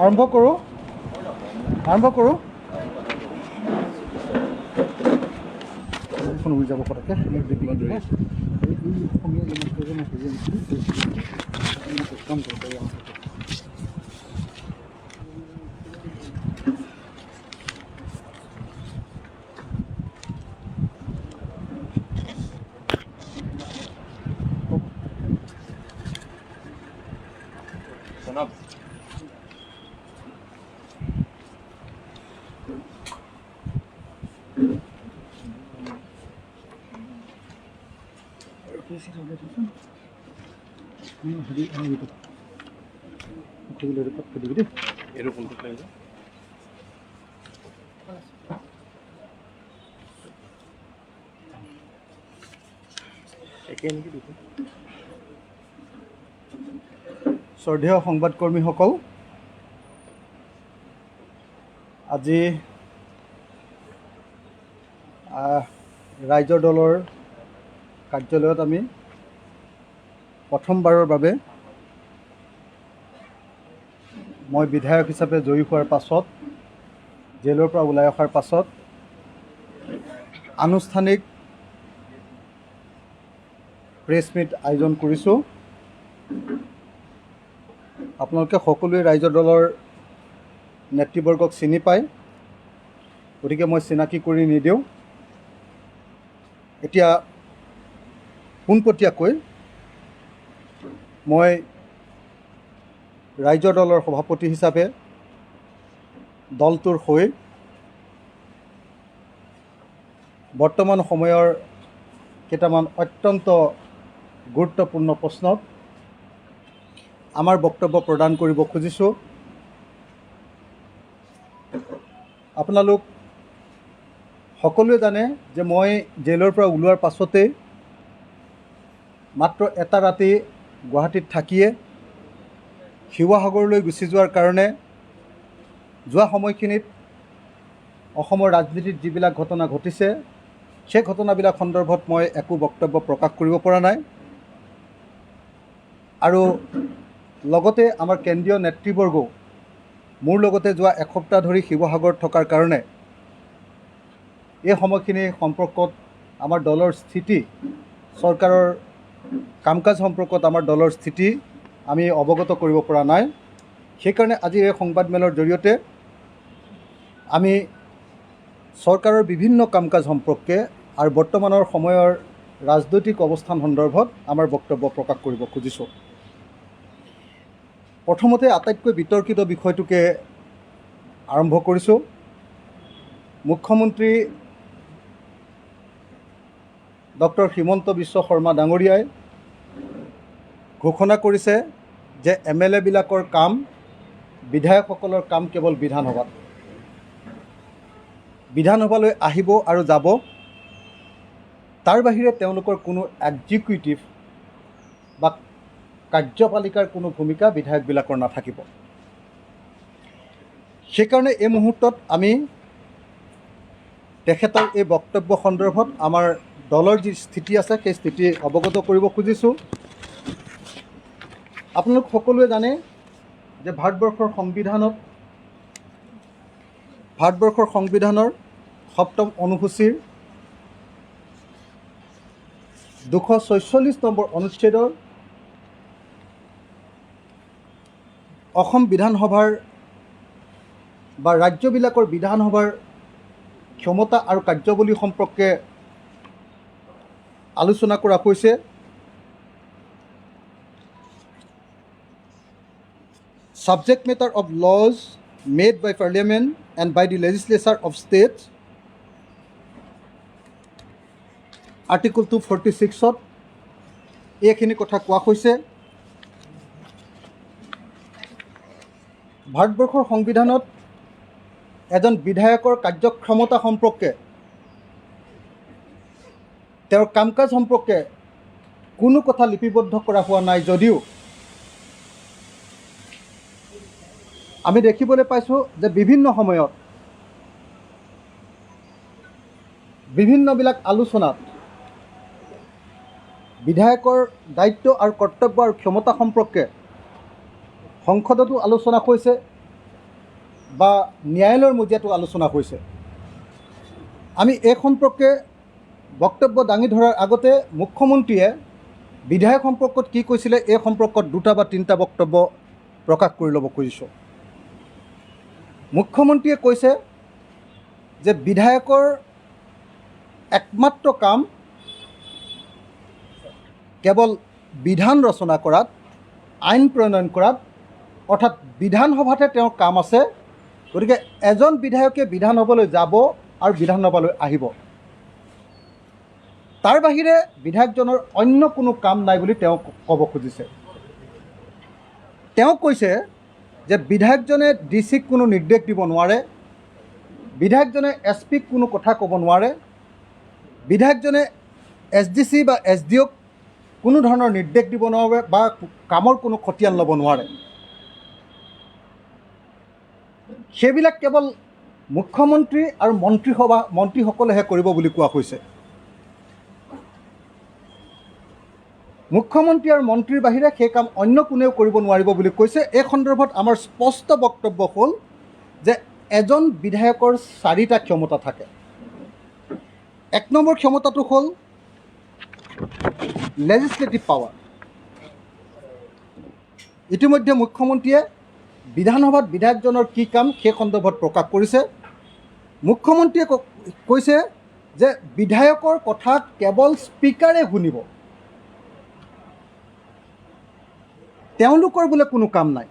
আৰম্ভ কৰোঁ হৈ যাব পটককৈ কাম কৰোঁ শ্ৰদ্ধেয় সংবাদকৰ্মীসকল, আজি ৰাইজৰ দলৰ কাৰ্যালয়ত আমি প্ৰথমবাৰৰ বাবে মই বিধায়ক হিচাপে জয়ী হোৱাৰ পাছত, জেলৰ পৰা ওলাই অহাৰ পাছত আনুষ্ঠানিক প্ৰেছ মিট আয়োজন কৰিছোঁ। আপোনালোকে সকলোৱে ৰাইজৰ দলৰ নেতৃবৰ্গক চিনি পায়, গতিকে মই চিনাকি কৰি নিদিওঁ। এতিয়া পোনপটীয়াকৈ মই ৰাইজৰ দলৰ সভাপতি হিচাপে দলটোৰ হৈ বৰ্তমান সময়ৰ কেইটামান অত্যন্ত গুৰুত্বপূৰ্ণ প্ৰশ্নত আমাৰ বক্তব্য প্ৰদান কৰিব খুজিছোঁ। আপোনালোক সকলোৱে জানে যে মই জেলৰ পৰা ওলোৱাৰ পাছতেই মাত্ৰ এটা ৰাতি গুৱাহাটীত থাকিয়ে শিৱসাগৰলৈ গুচি যোৱাৰ কাৰণে যোৱা সময়খিনিত অসমৰ ৰাজনীতিত যিবিলাক ঘটনা ঘটিছে, সেই ঘটনাবিলাক সন্দৰ্ভত মই একো বক্তব্য প্ৰকাশ কৰিব পৰা নাই। আৰু লগতে আমাৰ কেন্দ্ৰীয় নেতৃবৰ্গও মোৰ লগতে যোৱা এসপ্তাহ ধৰি শিৱসাগৰত থকাৰ কাৰণে এই সময়খিনি সম্পৰ্কত আমাৰ দলৰ স্থিতি, চৰকাৰৰ কাম কাজ সম্পৰ্কত আমাৰ দলৰ স্থিতি আমি অৱগত কৰিব পৰা নাই। সেইকাৰণে আজি এই সংবাদমেলৰ জৰিয়তে আমি চৰকাৰৰ বিভিন্ন কাম কাজ সম্পৰ্কে আৰু বৰ্তমানৰ সময়ৰ ৰাজনৈতিক অৱস্থান সন্দৰ্ভত আমাৰ বক্তব্য প্ৰকাশ কৰিব খুজিছোঁ। প্ৰথমতে আটাইতকৈ বিতৰ্কিত বিষয়টোকে আৰম্ভ কৰিছোঁ। মুখ্যমন্ত্ৰী ডক্টৰ হিমন্ত বিশ্ব শৰ্মা ডাঙৰীয়াই ঘোষণা কৰিছে যে MLA বিলাকৰ কাম, বিধায়কসকলৰ কাম কেৱল বিধানসভালৈ আহিব আৰু যাব, তাৰ বাহিৰে তেওঁলোকৰ কোনো এক্সিকিউটিভ বা কাৰ্যপালিকাৰ কোনো ভূমিকা বিধায়কবিলাকৰ নাথাকিব। সেইকাৰণে এই মুহূৰ্তত আমি তেখেতৰ এই বক্তব্য সন্দৰ্ভত আমাৰ দলৰ যি স্থিতি আছে সেই স্থিতি অৱগত কৰিব খুজিছোঁ। আপোনালোক সকলোৱে জানে যে ভাৰতবৰ্ষৰ সংবিধানৰ 7ম অনুসূচীৰ 246 নম্বৰ অনুচ্ছেদৰ অসম বিধানসভাৰ বা ৰাজ্যবিলাকৰ বিধানসভাৰ ক্ষমতা আৰু কাৰ্যাৱলী সম্পৰ্কে আলোচনা কৰা হৈছে। Subject matter of laws made by Parliament and by the legislature of states, Article 246ত এইখিনি কথা কোৱা হৈছে। ভাৰতবৰ্ষৰ সংবিধানত এজন বিধায়কৰ কাৰ্যক্ষমতা সম্পৰ্কে, তেওঁৰ কাম কাজ সম্পৰ্কে কোনো কথা লিপিবদ্ধ কৰা হোৱা নাই যদিও আমি দেখিবলৈ পাইছোঁ যে বিভিন্ন সময়ত বিভিন্নবিলাক আলোচনাত বিধায়কৰ দায়িত্ব আৰু কৰ্তব্য আৰু ক্ষমতা সম্পৰ্কে সংসদতো আলোচনা হৈছে, বা ন্যায়ালয়ৰ মজিয়াটো আলোচনা হৈছে। আমি এই সম্পৰ্কে বক্তব্য দাঙি ধৰাৰ আগতে মুখ্যমন্ত্ৰীয়ে বিধায়ক সম্পৰ্কত কি কৈছিলে এই সম্পৰ্কত দুটা বা তিনিটা বক্তব্য প্ৰকাশ কৰি ল'ব খুজিছোঁ। মুখ্যমন্ত্ৰীয়ে কৈছে যে বিধায়কৰ একমাত্ৰ কাম কেৱল বিধান ৰচনা কৰাত, আইন প্ৰণয়ন কৰাত, অৰ্থাৎ বিধানসভাতে তেওঁৰ কাম আছে। গতিকে এজন বিধায়কে বিধানসভালৈ যাব আৰু বিধানসভালৈ আহিব, তাৰ বাহিৰে বিধায়কজনৰ অন্য কোনো কাম নাই বুলি তেওঁ ক'ব খুজিছে। তেওঁ কৈছে যে বিধায়কজনে ডিচিক কোনো নিৰ্দেশ দিব নোৱাৰে, বিধায়কজনে এছপিক কোনো কথা ক'ব নোৱাৰে, বিধায়কজনে এছডিচি বা এছডিঅ'ক কোনো ধৰণৰ নিৰ্দেশ দিব নোৱাৰে বা কামৰ কোনো খতিয়ান ল'ব নোৱাৰে। সেইবিলাক কেৱল মুখ্যমন্ত্ৰী আৰু মন্ত্ৰীসকলেহে কৰিব বুলি কোৱা হৈছে। মুখ্যমন্ত্ৰী আৰু মন্ত্ৰীৰ বাহিৰে সেই কাম অন্য কোনেও কৰিব নোৱাৰিব বুলি কৈছে। এই সন্দৰ্ভত আমাৰ স্পষ্ট বক্তব্য হ'ল যে এজন বিধায়কৰ চাৰিটা ক্ষমতা থাকে। এক নম্বৰ ক্ষমতাটো হ'ল লেজিছলেটিভ পাৱাৰ। ইতিমধ্যে মুখ্যমন্ত্ৰীয়ে বিধানসভাত বিধায়কজনৰ কি কাম সেই সন্দৰ্ভত প্ৰকাশ কৰিছে। মুখ্যমন্ত্ৰীয়ে কৈছে যে বিধায়কৰ কথা কেৱল স্পীকাৰে শুনিব, তেওঁলোকৰ বোলে কোনো কাম নাই।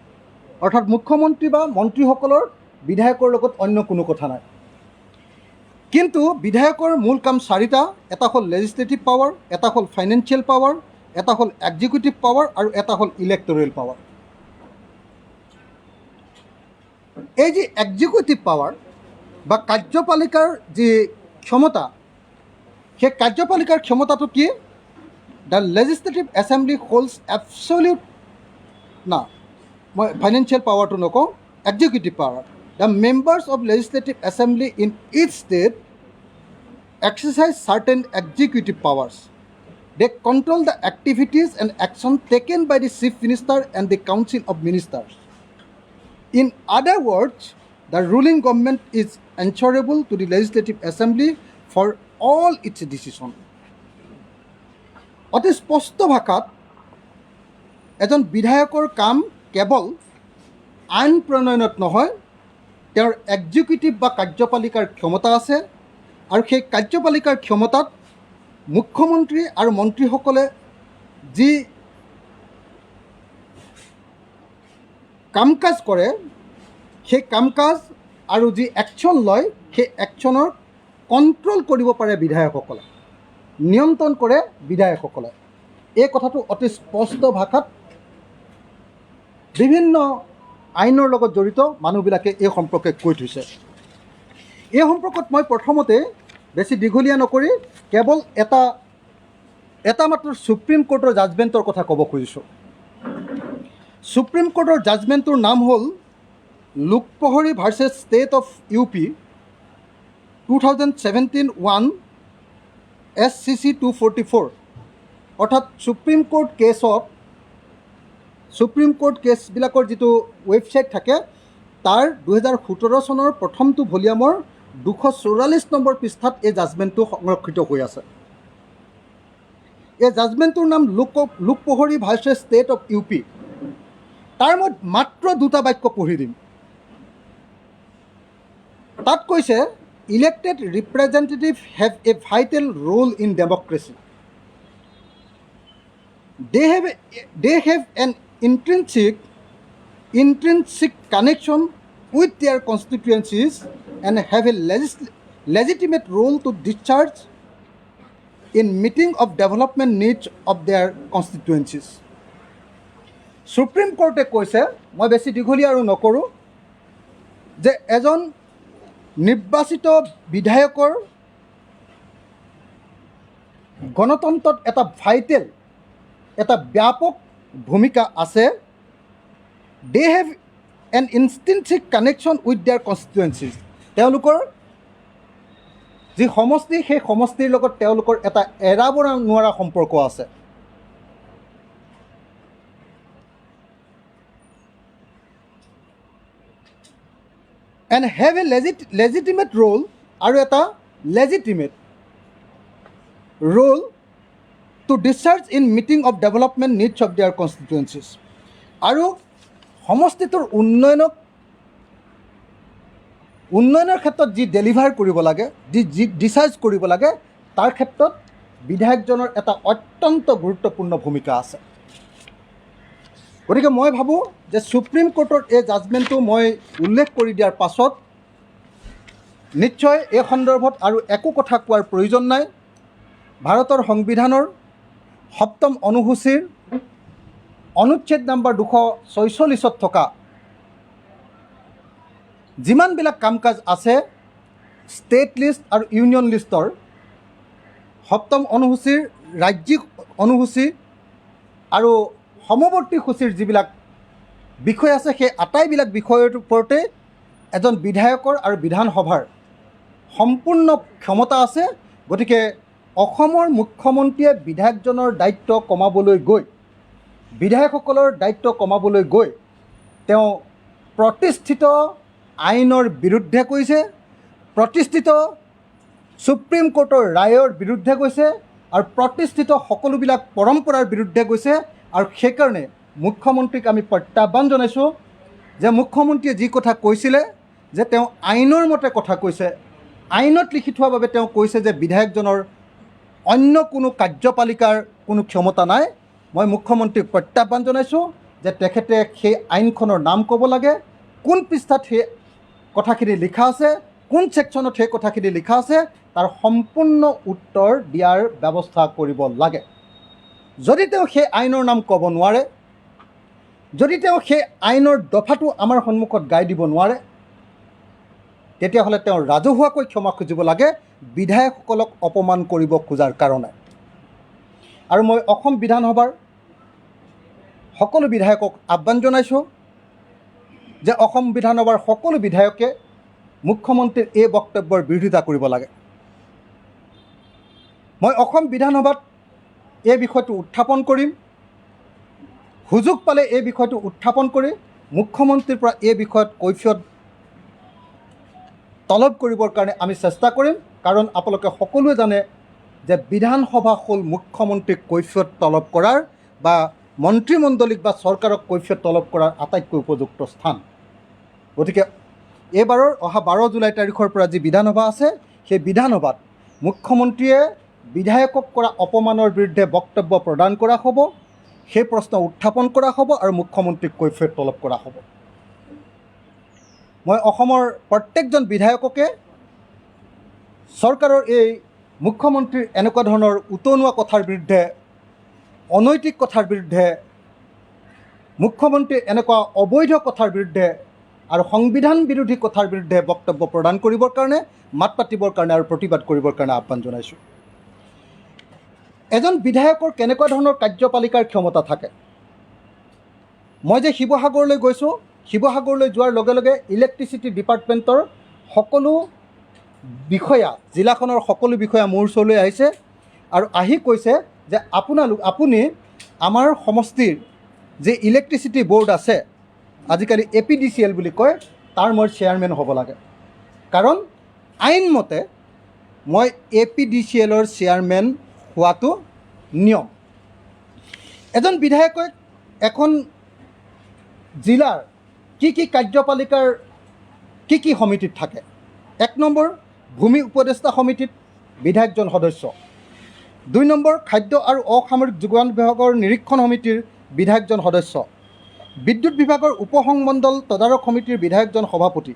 অৰ্থাৎ মুখ্যমন্ত্ৰী বা মন্ত্ৰীসকলৰ বিধায়কৰ লগত অন্য কোনো কথা নাই। কিন্তু বিধায়কৰ মূল কাম চাৰিটা। এটা হ'ল লেজিছলেটিভ পাৱাৰ, এটা হ'ল ফাইনেন্সিয়েল পাৱাৰ, এটা হ'ল এক্সিকিউটিভ পাৱাৰ আৰু এটা হ'ল ইলেক্টৰেল পাৱাৰ। এই যি এক্সিকিউটিভ পাৱাৰ বা কাৰ্যপালিকাৰ যি ক্ষমতা, সেই কাৰ্যপালিকাৰ ক্ষমতাটো কি? The legislative assembly holds absolute না, মই ফাইনেন্সিয়েল পাৱাৰটো নকওঁ, executive power. The members of legislative assembly in each state exercise certain executive powers. They control the activities and action taken by the Chief Minister and the Council of Ministers. In other words, the ruling government is answerable to the Legislative Assembly for all its decisions. অতি স্পষ্ট ভাষাত এজন বিধায়কৰ কাম কেৱল আইন প্ৰণয়নত নহয়, তেওঁৰ এক্সিকিউটিভ বা কাৰ্যপালিকাৰ ক্ষমতা আছে আৰু সেই কাৰ্যপালিকাৰ ক্ষমতাত মুখ্যমন্ত্ৰী আৰু মন্ত্ৰীসকলে যি কাম কাজ কৰে, সেই কাম কাজ আৰু যি একশ্যন লয়, সেই একশ্যনৰ কণ্ট্ৰল কৰিব পাৰে বিধায়কসকলে, নিয়ন্ত্ৰণ কৰে বিধায়কসকলে। এই কথাটো অতি স্পষ্ট ভাষাত বিভিন্ন আইনৰ লগত জড়িত মানুহবিলাকে এই সম্পৰ্কে কৈ থৈছে। এই সম্পৰ্কত মই প্ৰথমতে বেছি দীঘলীয়া নকৰি কেৱল এটা মাত্ৰ সুপ্ৰিম কোৰ্টৰ জাজমেণ্টৰ কথা ক'ব খুজিছোঁ। সুপ্ৰিম কোৰ্টৰ জাজমেণ্টটোৰ নাম হ'ল Lokprahari versus state of UP 2017-1 SCC 244। অৰ্থাৎ সুপ্ৰিম কোৰ্ট কেছবিলাকৰ যিটো ৱেবছাইট থাকে, তাৰ 2017 চনৰ প্ৰথমটো ভলিউমৰ 244 নম্বৰ পৃষ্ঠাত এই জাজমেণ্টটো সংৰক্ষিত হৈ আছে। এই জাজমেণ্টটোৰ নাম Lokprahari versus state of UP। তাৰ মই মাত্ৰ দুটা বাক্য পঢ়ি দিম। তাত কৈছে, elected representative have a vital role in democracy. They have an intrinsic connection with their constituencies and have a legitimate role to discharge in meeting of development needs of their constituencies. Supreme কোৰ্টে কৈছে, মই বেছি দীঘলীয়া আৰু নকৰোঁ, যে এজন নিৰ্বাচিত বিধায়কৰ গণতন্ত্ৰত এটা ব্যাপক ভূমিকা আছে। They have an intrinsic connection with their constituencies. তেওঁলোকৰ যি সমষ্টি, সেই সমষ্টিৰ লগত তেওঁলোকৰ এটা এৰাব নোৱাৰা সম্পৰ্ক আছে। And have a legitimate role, আৰু এটা legitimate role to discharge in meeting of development needs of their constituencies. আৰু সমষ্টিটোৰ উন্নয়নৰ ক্ষেত্ৰত যি ডেলিভাৰ কৰিব লাগে, যি ডিচাৰ্জ কৰিব লাগে, তাৰ ক্ষেত্ৰত বিধায়কজনৰ এটা অত্যন্ত গুৰুত্বপূৰ্ণ ভূমিকা আছে। গতিকে মই ভাবোঁ যে সুপ্ৰিম কোৰ্টৰ এই জাজমেণ্টটো মই উল্লেখ কৰি দিয়াৰ পাছত নিশ্চয় এই সন্দৰ্ভত আৰু একো কথা কোৱাৰ প্ৰয়োজন নাই। ভাৰতৰ সংবিধানৰ 7ম অনুসূচীৰ অনুচ্ছেদ নম্বৰ 246 থকা যিমানবিলাক কাম কাজ আছে, ষ্টেট লিষ্ট আৰু ইউনিয়ন লিষ্টৰ 7ম অনুসূচীৰ ৰাজ্যিক অনুসূচী আৰু সমৱৰ্তী সূচীৰ যিবিলাক বিষয় আছে, সেই আটাইবিলাক বিষয়ৰ ওপৰতে এজন বিধায়কৰ আৰু বিধানসভাৰ সম্পূৰ্ণ ক্ষমতা আছে। গতিকে অসমৰ মুখ্যমন্ত্ৰীয়ে বিধায়কজনৰ দায়িত্ব কমাবলৈ গৈ, বিধায়কসকলৰ দায়িত্ব কমাবলৈ গৈ তেওঁ প্ৰতিষ্ঠিত আইনৰ বিৰুদ্ধে কৈছে, প্ৰতিষ্ঠিত সুপ্ৰিম কোৰ্টৰ ৰায়ৰ বিৰুদ্ধে গৈছে, আৰু প্ৰতিষ্ঠিত সকলোবিলাক পৰম্পৰাৰ বিৰুদ্ধে গৈছে। আৰু সেইকাৰণে মুখ্যমন্ত্ৰীক আমি প্ৰত্যাহ্বান জনাইছোঁ যে মুখ্যমন্ত্ৰীয়ে যি কথা কৈছিলে যে তেওঁ আইনৰ মতে কথা কৈছে, আইনত লিখি থোৱাৰ বাবে তেওঁ কৈছে যে বিধায়কজনৰ অন্য কোনো কাৰ্যপালিকাৰ কোনো ক্ষমতা নাই। মই মুখ্যমন্ত্ৰীক প্ৰত্যাহ্বান জনাইছোঁ যে তেখেতে সেই আইনখনৰ নাম ক'ব লাগে, কোন পৃষ্ঠাত সেই কথাখিনি লিখা আছে, কোন ছেকশ্যনত সেই কথাখিনি লিখা আছে, তাৰ সম্পূৰ্ণ উত্তৰ দিয়াৰ ব্যৱস্থা কৰিব লাগে। যদি তেওঁ সেই আইনৰ নাম ক'ব নোৱাৰে, যদি তেওঁ সেই আইনৰ দফাটো আমাৰ সন্মুখত গাই দিব নোৱাৰে, তেতিয়াহ'লে তেওঁ ৰাজহুৱাকৈ ক্ষমা খুজিব লাগে বিধায়কসকলক অপমান কৰিব খোজাৰ কাৰণে। আৰু মই অসম বিধানসভাৰ সকলো বিধায়কক আহ্বান জনাইছোঁ যে অসম বিধানসভাৰ সকলো বিধায়কে মুখ্যমন্ত্ৰীৰ এই বক্তব্যৰ বিৰোধিতা কৰিব লাগে। মই অসম বিধানসভাত এই বিষয়টো উত্থাপন কৰিম, সুযোগ পালে এই বিষয়টো উত্থাপন কৰি মুখ্যমন্ত্ৰীৰ পৰা এই বিষয়ত কৈফিয়ত তলব কৰিবৰ কাৰণে আমি চেষ্টা কৰিম। কাৰণ আপোনালোকে সকলোৱে জানে যে বিধানসভা হ'ল মুখ্যমন্ত্ৰীক কৈফিয়ত তলব কৰাৰ বা মন্ত্ৰীমণ্ডলীক বা চৰকাৰক কৈফিয়ত তলব কৰাৰ আটাইতকৈ উপযুক্ত স্থান। গতিকে এইবাৰৰ অহা 12 জুলাই তাৰিখৰ পৰা যি বিধানসভা আছে, সেই বিধানসভাত মুখ্যমন্ত্ৰীয়ে বিধায়কক কৰা অপমানৰ বিৰুদ্ধে বক্তব্য প্ৰদান কৰা হ'ব, সেই প্ৰশ্ন উত্থাপন কৰা হ'ব আৰু মুখ্যমন্ত্ৰীক কৈফিয়ত তলব কৰা হ'ব। মই অসমৰ প্ৰত্যেকজন বিধায়ককে চৰকাৰৰ এই মুখ্যমন্ত্ৰীৰ এনেকুৱা ধৰণৰ উতনুৱা কথাৰ বিৰুদ্ধে, অনৈতিক কথাৰ বিৰুদ্ধে, মুখ্যমন্ত্ৰীৰ এনেকুৱা অবৈধ কথাৰ বিৰুদ্ধে আৰু সংবিধান বিৰোধী কথাৰ বিৰুদ্ধে বক্তব্য প্ৰদান কৰিবৰ কাৰণে, মাত পাতিবৰ কাৰণে আৰু প্ৰতিবাদ কৰিবৰ কাৰণে আহ্বান জনাইছোঁ। এজন বিধায়কৰ কেনেকুৱা ধৰণৰ কাৰ্যপালিকাৰ ক্ষমতা থাকে? মই যে শিৱসাগৰলৈ গৈছোঁ, শিৱসাগৰলৈ যোৱাৰ লগে লগে ইলেক্ট্ৰিচিটি ডিপাৰ্টমেণ্টৰ সকলো বিষয়া, জিলাখনৰ সকলো বিষয়া মোৰ ওচৰলৈ আহিছে আৰু আহি কৈছে যে আপুনি আমাৰ সমষ্টিৰ যে ইলেক্ট্ৰিচিটি বৰ্ড আছে, আজিকালি APDCL বুলি কয়, তাৰ মই চেয়াৰমেন হ'ব লাগে। কাৰণ আইনমতে মই APDCLৰ চেয়াৰমেন হোৱাটো নিয়ম। এজন বিধায়কে এখন জিলাৰ কি কাৰ্যপালিকাৰ কি সমিতিত থাকে? 1 নম্বৰ ভূমি উপদেষ্টা সমিতিত বিধায়কজন সদস্য, 2 নম্বৰ খাদ্য আৰু অসামৰিক যোগান বিভাগৰ নিৰীক্ষণ সমিতিৰ বিধায়কজন সদস্য, বিদ্যুৎ বিভাগৰ উপসংমণ্ডল তদাৰক সমিতিৰ বিধায়কজন সভাপতি,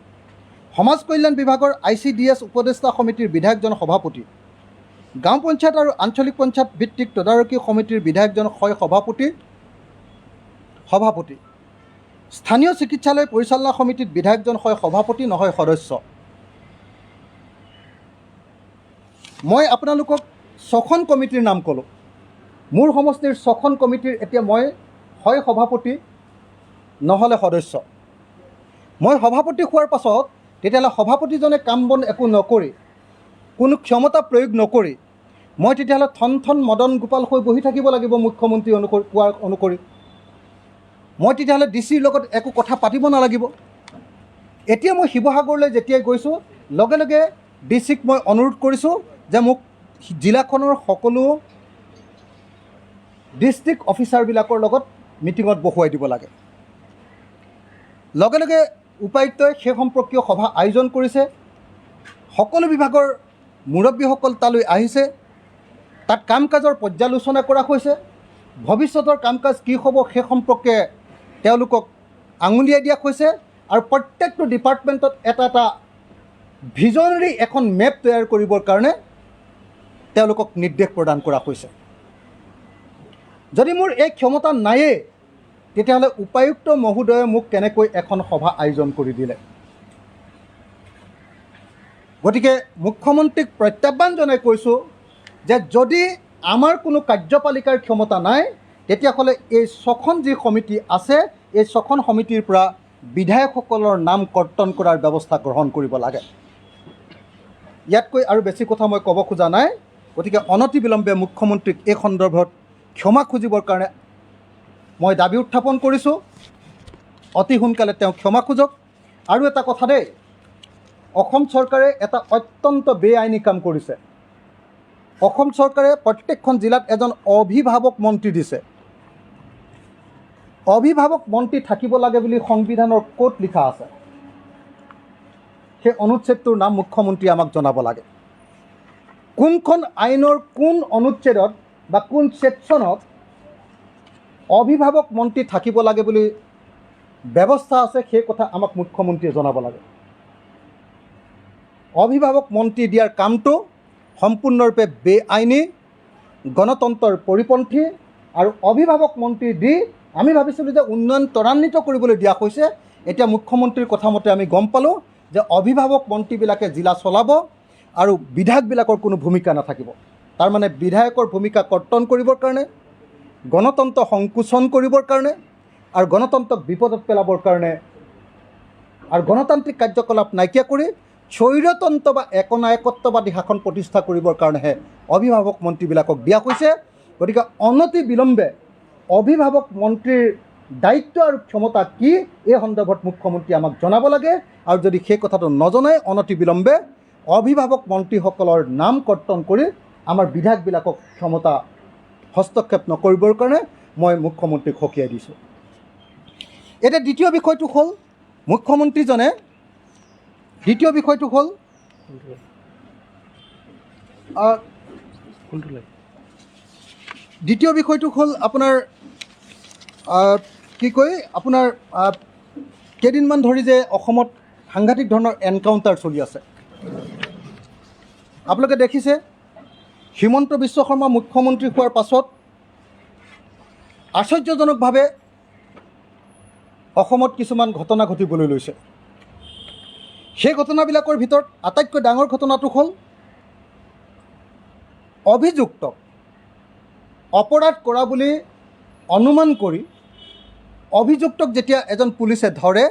সমাজ কল্যাণ বিভাগৰ ICDS উপদেষ্টা সমিতিৰ বিধায়কজন সভাপতি, গাঁও পঞ্চায়ত আৰু আঞ্চলিক পঞ্চায়ত ভিত্তিক তদাৰকী সমিতিৰ বিধায়কজন হয় সভাপতি, স্থানীয় চিকিৎসালয় পৰিচালনা সমিতিত বিধায়কজন হয় সভাপতি, নহয় সদস্য। মই আপোনালোকক 6খন কমিটিৰ নাম ক'লোঁ। মোৰ সমষ্টিৰ 6খন কমিটিৰ এতিয়া মই হয় সভাপতি, নহ'লে সদস্য। মই সভাপতি হোৱাৰ পাছত তেতিয়াহ'লে সভাপতিজনে কাম বন একো নকৰি, কোনো ক্ষমতা প্ৰয়োগ নকৰি, মই তেতিয়াহ'লে থন মদন গোপাল হৈ বহি থাকিব লাগিব মুখ্যমন্ত্ৰী কোৱাৰ অনুসৰি। মই তেতিয়াহ'লে DC ৰ লগত একো কথা পাতিব নালাগিব। এতিয়া মই শিৱসাগৰলৈ যেতিয়াই গৈছোঁ লগে লগে ডিচিক মই অনুৰোধ কৰিছোঁ যে মোক জিলাখনৰ সকলো ডিষ্ট্ৰিক্ট অফিচাৰবিলাকৰ লগত মিটিঙত বহুৱাই দিব লাগে। লগে লগে উপায়ুক্তই সেই সম্পৰ্কীয় সভা আয়োজন কৰিছে। সকলো বিভাগৰ মুৰব্বীসকল তালৈ আহিছে। তাত কাম কাজৰ পৰ্যালোচনা কৰা হৈছে। ভৱিষ্যতৰ কাম কাজ কি হ'ব সেই সম্পৰ্কে তেওঁলোকক আঙুলিয়াই দিয়া হৈছে আৰু প্ৰত্যেকটো ডিপাৰ্টমেণ্টত এটা এটা ভিজনেৰী এখন মেপ তৈয়াৰ কৰিবৰ কাৰণে তেওঁলোকক নিৰ্দেশ প্ৰদান কৰা হৈছে। যদি মোৰ এই ক্ষমতা নায়েই তেতিয়াহ'লে উপায়ুক্ত মহোদয়ে মোক কেনেকৈ এখন সভা আয়োজন কৰি দিলে? গতিকে মুখ্যমন্ত্ৰীক প্ৰত্যাহ্বান জনাই কৈছোঁ যে যদি আমাৰ কোনো কাৰ্যপালিকাৰ ক্ষমতা নাই তেতিয়াহ'লে এই 6খন যি সমিতি আছে এই 6খন সমিতিৰ পৰা বিধায়কসকলৰ নাম কৰ্তন কৰাৰ ব্যৱস্থা গ্ৰহণ কৰিব লাগে। ইয়াতকৈ আৰু বেছি কথা মই ক'ব খোজা নাই। গতিকে অনতিবিলম্বে মুখ্যমন্ত্ৰীক এই সন্দৰ্ভত ক্ষমা খুজিবৰ কাৰণে মই দাবী উত্থাপন কৰিছোঁ। অতি সোনকালে তেওঁ ক্ষমা খোজক। আৰু এটা কথা দেই, অসম চৰকাৰে এটা অত্যন্ত বেআইনী কাম কৰিছে। অসম চৰকাৰে প্ৰত্যেকখন জিলাত এজন অভিভাৱক মন্ত্ৰী দিছে। অভিভাৱক মন্ত্ৰী থাকিব লাগে বুলি সংবিধানৰ ক'ত লিখা আছে? সেই অনুচ্ছেদটোৰ নাম মুখ্যমন্ত্ৰীয়ে আমাক জনাব লাগে। কোনখন আইনৰ কোন অনুচ্ছেদত বা কোন ছেকশ্যনত অভিভাৱক মন্ত্ৰী থাকিব লাগে বুলি ব্যৱস্থা আছে সেই কথা আমাক মুখ্যমন্ত্ৰীয়ে জনাব লাগে। অভিভাৱক মন্ত্ৰী দিয়াৰ কামটো সম্পূৰ্ণৰূপে বেআইনী, গণতন্ত্ৰৰ পৰিপন্থী আৰু অভিভাৱক মন্ত্ৰী দি আমি ভাবিছিলোঁ যে উন্নয়ন ত্বৰান্বিত কৰিবলৈ দিয়া হৈছে। এতিয়া মুখ্যমন্ত্ৰীৰ কথা মতে আমি গম পালোঁ যে অভিভাৱক মন্ত্ৰীবিলাকে জিলা চলাব আৰু বিধায়কবিলাকৰ কোনো ভূমিকা নাথাকিব। তাৰমানে বিধায়কৰ ভূমিকা কৰ্তন কৰিবৰ কাৰণে, গণতন্ত্ৰ সংকোচন কৰিবৰ কাৰণে আৰু গণতন্ত্ৰক বিপদত পেলাবৰ কাৰণে আৰু গণতান্ত্ৰিক কাৰ্যকলাপ নাইকিয়া কৰি স্বৈৰতন্ত্ৰ বা একনায়কত্ববাদী শাসন প্ৰতিষ্ঠা কৰিবৰ কাৰণেহে অভিভাৱক মন্ত্ৰীবিলাকক দিয়া হৈছে। গতিকে অনতি বিলম্বে অভিভাৱক মন্ত্ৰীৰ দায়িত্ব আৰু ক্ষমতা কি এই সন্দৰ্ভত মুখ্যমন্ত্ৰী আমাক জনাব লাগে। আৰু যদি সেই কথাটো নজনায় অনতি বিলম্বে অভিভাৱক মন্ত্ৰীসকলৰ নাম কৰ্তন কৰি আমাৰ বিধায়কবিলাকক ক্ষমতা হস্তক্ষেপ নকৰিবৰ কাৰণে মই মুখ্যমন্ত্ৰীক সকীয়াই দিছোঁ। এতিয়া দ্বিতীয় বিষয়টো হ'ল মুখ্যমন্ত্ৰীজনে আপোনাৰ আপোনাৰ কেইদিনমান ধৰি যে অসমত সাংঘাতিক ধৰণৰ এনকাউণ্টাৰ চলি আছে। আপোনালোকে দেখিছে হিমন্ত বিশ্ব শৰ্মা মুখ্যমন্ত্ৰী হোৱাৰ পাছত আশ্চৰ্যজনকভাৱে অসমত কিছুমান ঘটনা ঘটিবলৈ লৈছে। সেই ঘটনাবিলাকৰ ভিতৰত আটাইতকৈ ডাঙৰ ঘটনাটো হ'ল অভিযুক্তক অপৰাধ কৰা বুলি অনুমান কৰি অভিযুক্তক যেতিয়া এজন পুলিচে ধৰে,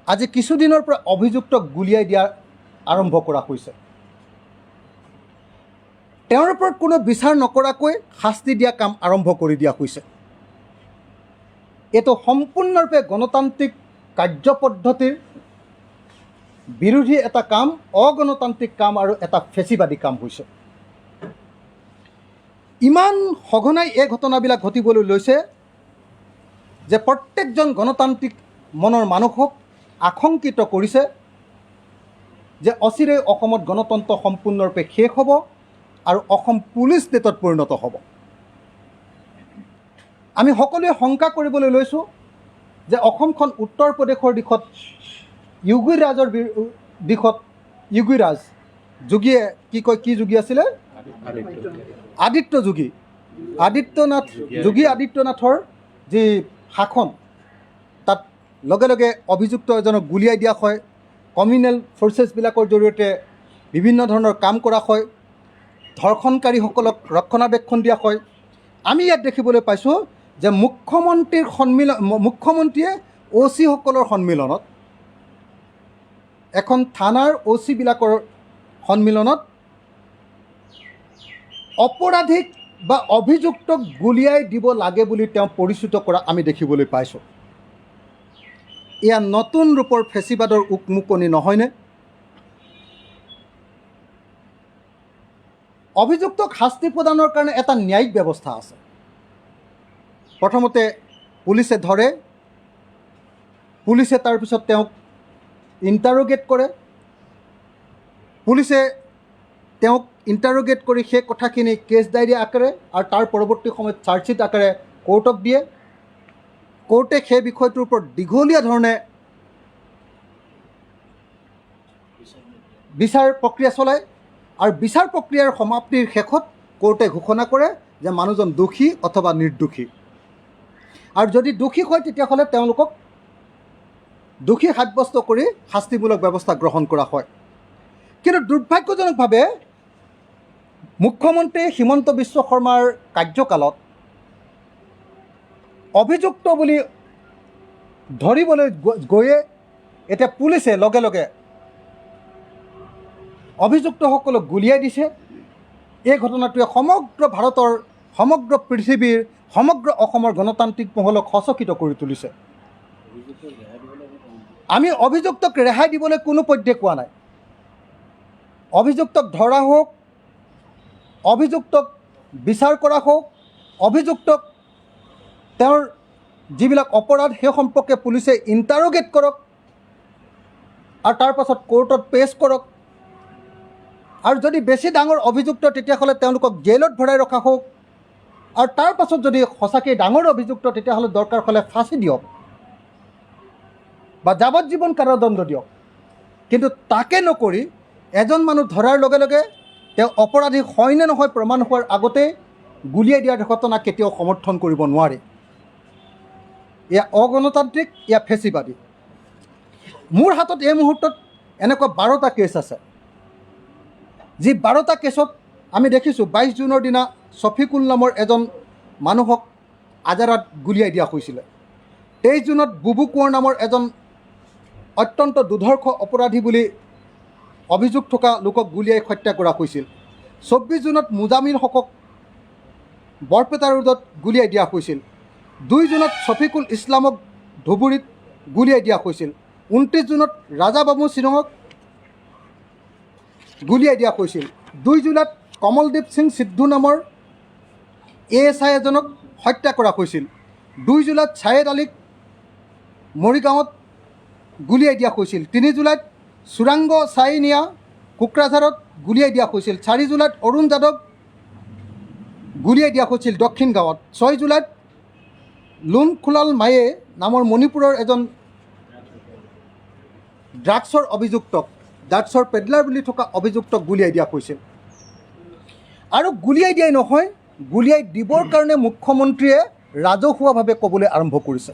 আজি কিছুদিনৰ পৰা অভিযুক্তক গুলিয়াই দিয়া আৰম্ভ কৰা হৈছে। তেওঁৰ ওপৰত কোনো বিচাৰ নকৰাকৈ শাস্তি দিয়া কাম আৰম্ভ কৰি দিয়া হৈছে। এইটো সম্পূৰ্ণৰূপে গণতান্ত্ৰিক কাৰ্যপদ্ধতিৰ বিৰোধী এটা কাম, অগণতান্ত্ৰিক কাম আৰু এটা ফেচিবাদী কাম হৈছে। ইমান সঘনাই এই ঘটনাবিলাক ঘটিবলৈ লৈছে যে প্ৰত্যেকজন গণতান্ত্ৰিক মনৰ মানুহক আশংকিত কৰিছে যে অচিৰেই অসমত গণতন্ত্ৰ সম্পূৰ্ণৰূপে শেষ হ'ব আৰু অসম পুলিচ ষ্টেটত পৰিণত হ'ব। আমি সকলোৱে শংকা কৰিবলৈ লৈছোঁ যে অসমখন উত্তৰ প্ৰদেশৰ দিশত য়োগীৰাজৰ দিশত য়োগীৰাজ যোগীয়ে কি যোগী আছিলে? যোগী আদিত্যনাথৰ যি শাসন, তাত লগে লগে অভিযুক্ত এজনক গুলিয়াই দিয়া হয়। কমিউনেল ফ'ৰ্চেছবিলাকৰ জৰিয়তে বিভিন্ন ধৰণৰ কাম কৰা হয়। ধৰ্ষণকাৰীসকলক ৰক্ষণাবেক্ষণ দিয়া হয়। আমি ইয়াত দেখিবলৈ পাইছোঁ যে মুখ্যমন্ত্ৰীয়ে OC-সকলৰ সন্মিলনত, এখন থানাৰ OC-বিলাকৰ সন্মিলনত অপৰাধীক বা অভিযুক্তক গুলিয়াই দিব লাগে বুলি তেওঁ পৰিচিত কৰা আমি দেখিবলৈ পাইছোঁ। এয়া নতুন ৰূপৰ ফেচিবাদৰ উকমুকনি নহয়নে? অভিযুক্তক শাস্তি প্ৰদানৰ কাৰণে এটা ন্যায়িক ব্যৱস্থা আছে। প্ৰথমতে পুলিচে ধৰে, পুলিচে তাৰপিছত তেওঁক ইণ্টাৰোগেট কৰে, পুলিচে তেওঁক ইণ্টাৰোগেট কৰি সেই কথাখিনি কেছ ডায়েৰী আকাৰে আৰু তাৰ পৰৱৰ্তী সময়ত চাৰ্জশ্বিট আকাৰে কোৰ্টক দিয়ে। কোৰ্টে সেই বিষয়টোৰ ওপৰত দীঘলীয়া ধৰণে বিচাৰ প্ৰক্ৰিয়া চলায় আৰু বিচাৰ প্ৰক্ৰিয়াৰ সমাপ্তিৰ শেষত কোৰ্টে ঘোষণা কৰে যে মানুহজন দোষী অথবা নিৰ্দোষী। আৰু যদি দোষী হয় তেতিয়াহ'লে তেওঁলোকক দোষী সাব্যস্ত কৰি শাস্তিমূলক ব্যৱস্থা গ্ৰহণ কৰা হয়। কিন্তু দুৰ্ভাগ্যজনকভাৱে মুখ্যমন্ত্ৰী হিমন্ত বিশ্ব শৰ্মাৰ কাৰ্যকালত অভিযুক্ত বুলি ধৰিবলৈ গৈয়ে এতিয়া পুলিচে লগে লগে অভিযুক্তসকলক গুলিয়াই দিছে। এই ঘটনাটোৱে সমগ্ৰ ভাৰতৰ, সমগ্ৰ পৃথিৱীৰ, সমগ্ৰ অসমৰ গণতান্ত্ৰিক মহলক সচকিত কৰি তুলিছে। আমি অভিযুক্তক ৰেহাই দিবলৈ কোনো পধ্যে কোৱা নাই। অভিযুক্তক ধৰা হওক, অভিযুক্তক বিচাৰ কৰা হওক, অভিযুক্তক তেওঁৰ যিবিলাক অপৰাধ সেই সম্পৰ্কে পুলিচে ইণ্টাৰোগেট কৰক আৰু তাৰ পাছত কোৰ্টত পেছ কৰক। আৰু যদি বেছি ডাঙৰ অভিযুক্ত তেতিয়াহ'লে তেওঁলোকক জেলত ভৰাই ৰখা হওক আৰু তাৰ পাছত যদি সঁচাকৈ ডাঙৰ অভিযুক্ত তেতিয়াহ'লে দৰকাৰ হ'লে ফাঁচি দিয়ক বা যাৱজ্জীৱন কাৰাদণ্ড দিয়ক। কিন্তু তাকে নকৰি এজন মানুহ ধৰাৰ লগে লগে তেওঁ অপৰাধী হয় নে নহয় প্ৰমাণ হোৱাৰ আগতে গুলিয়াই দিয়াৰ ঘটনা কেতিয়াও সমৰ্থন কৰিব নোৱাৰে। এয়া অগণতান্ত্ৰিক, এয়া ফেচিবাদী। মোৰ হাতত এই মুহূৰ্তত এনেকুৱা 12টা কেছ আছে, যি 12টা কেছত আমি দেখিছোঁ 22 জুনৰ দিনা ছফিকুল নামৰ এজন মানুহক আজাৰাত গুলিয়াই দিয়া হৈছিলে। 23 জুনত বুবু কোঁৱৰ নামৰ এজন অত্যন্ত দুৰ্ধৰ্ষ অপৰাধী বুলি অভিযোগ থকা লোকক গুলিয়াই হত্যা কৰা হৈছিল। 24 জুনত মুজামিল হকক বৰপেটা ৰোডত গুলিয়াই দিয়া হৈছিল। 2 জুনত ছফিকুল ইছলামক ধুবুৰীত গুলিয়াই দিয়া হৈছিল। 29 জুনত ৰাজা বাবু সিঙক গুলিয়াই দিয়া হৈছিল। 2 জুলাইত কমলদীপ সিং সিদ্ধু নামৰ ASI এজনক হত্যা কৰা হৈছিল। 2 জুলাইত ছায়েদ আলীক মৰিগাঁৱত গুলিয়াই দিয়া হৈছিল। 3 জুলাইত চুৰাংগ চাইনিয়া কোকৰাঝাৰত গুলিয়াই দিয়া হৈছিল। 4 জুলাইত অৰুণ যাদৱ গুলিয়াই দিয়া হৈছিল দক্ষিণ গাঁৱত। 6 জুলাইত লুনখুলাল মায়ে নামৰ মণিপুৰৰ এজন ড্ৰাগছৰ অভিযুক্তক, ড্ৰাগছৰ পেডলাৰ বুলি থকা অভিযুক্তক গুলিয়াই দিয়া হৈছিল। আৰু গুলিয়াই দিয়াই নহয়, গুলিয়াই দিবৰ কাৰণে মুখ্যমন্ত্ৰীয়ে ৰাজহুৱাভাৱে ক'বলৈ আৰম্ভ কৰিছে।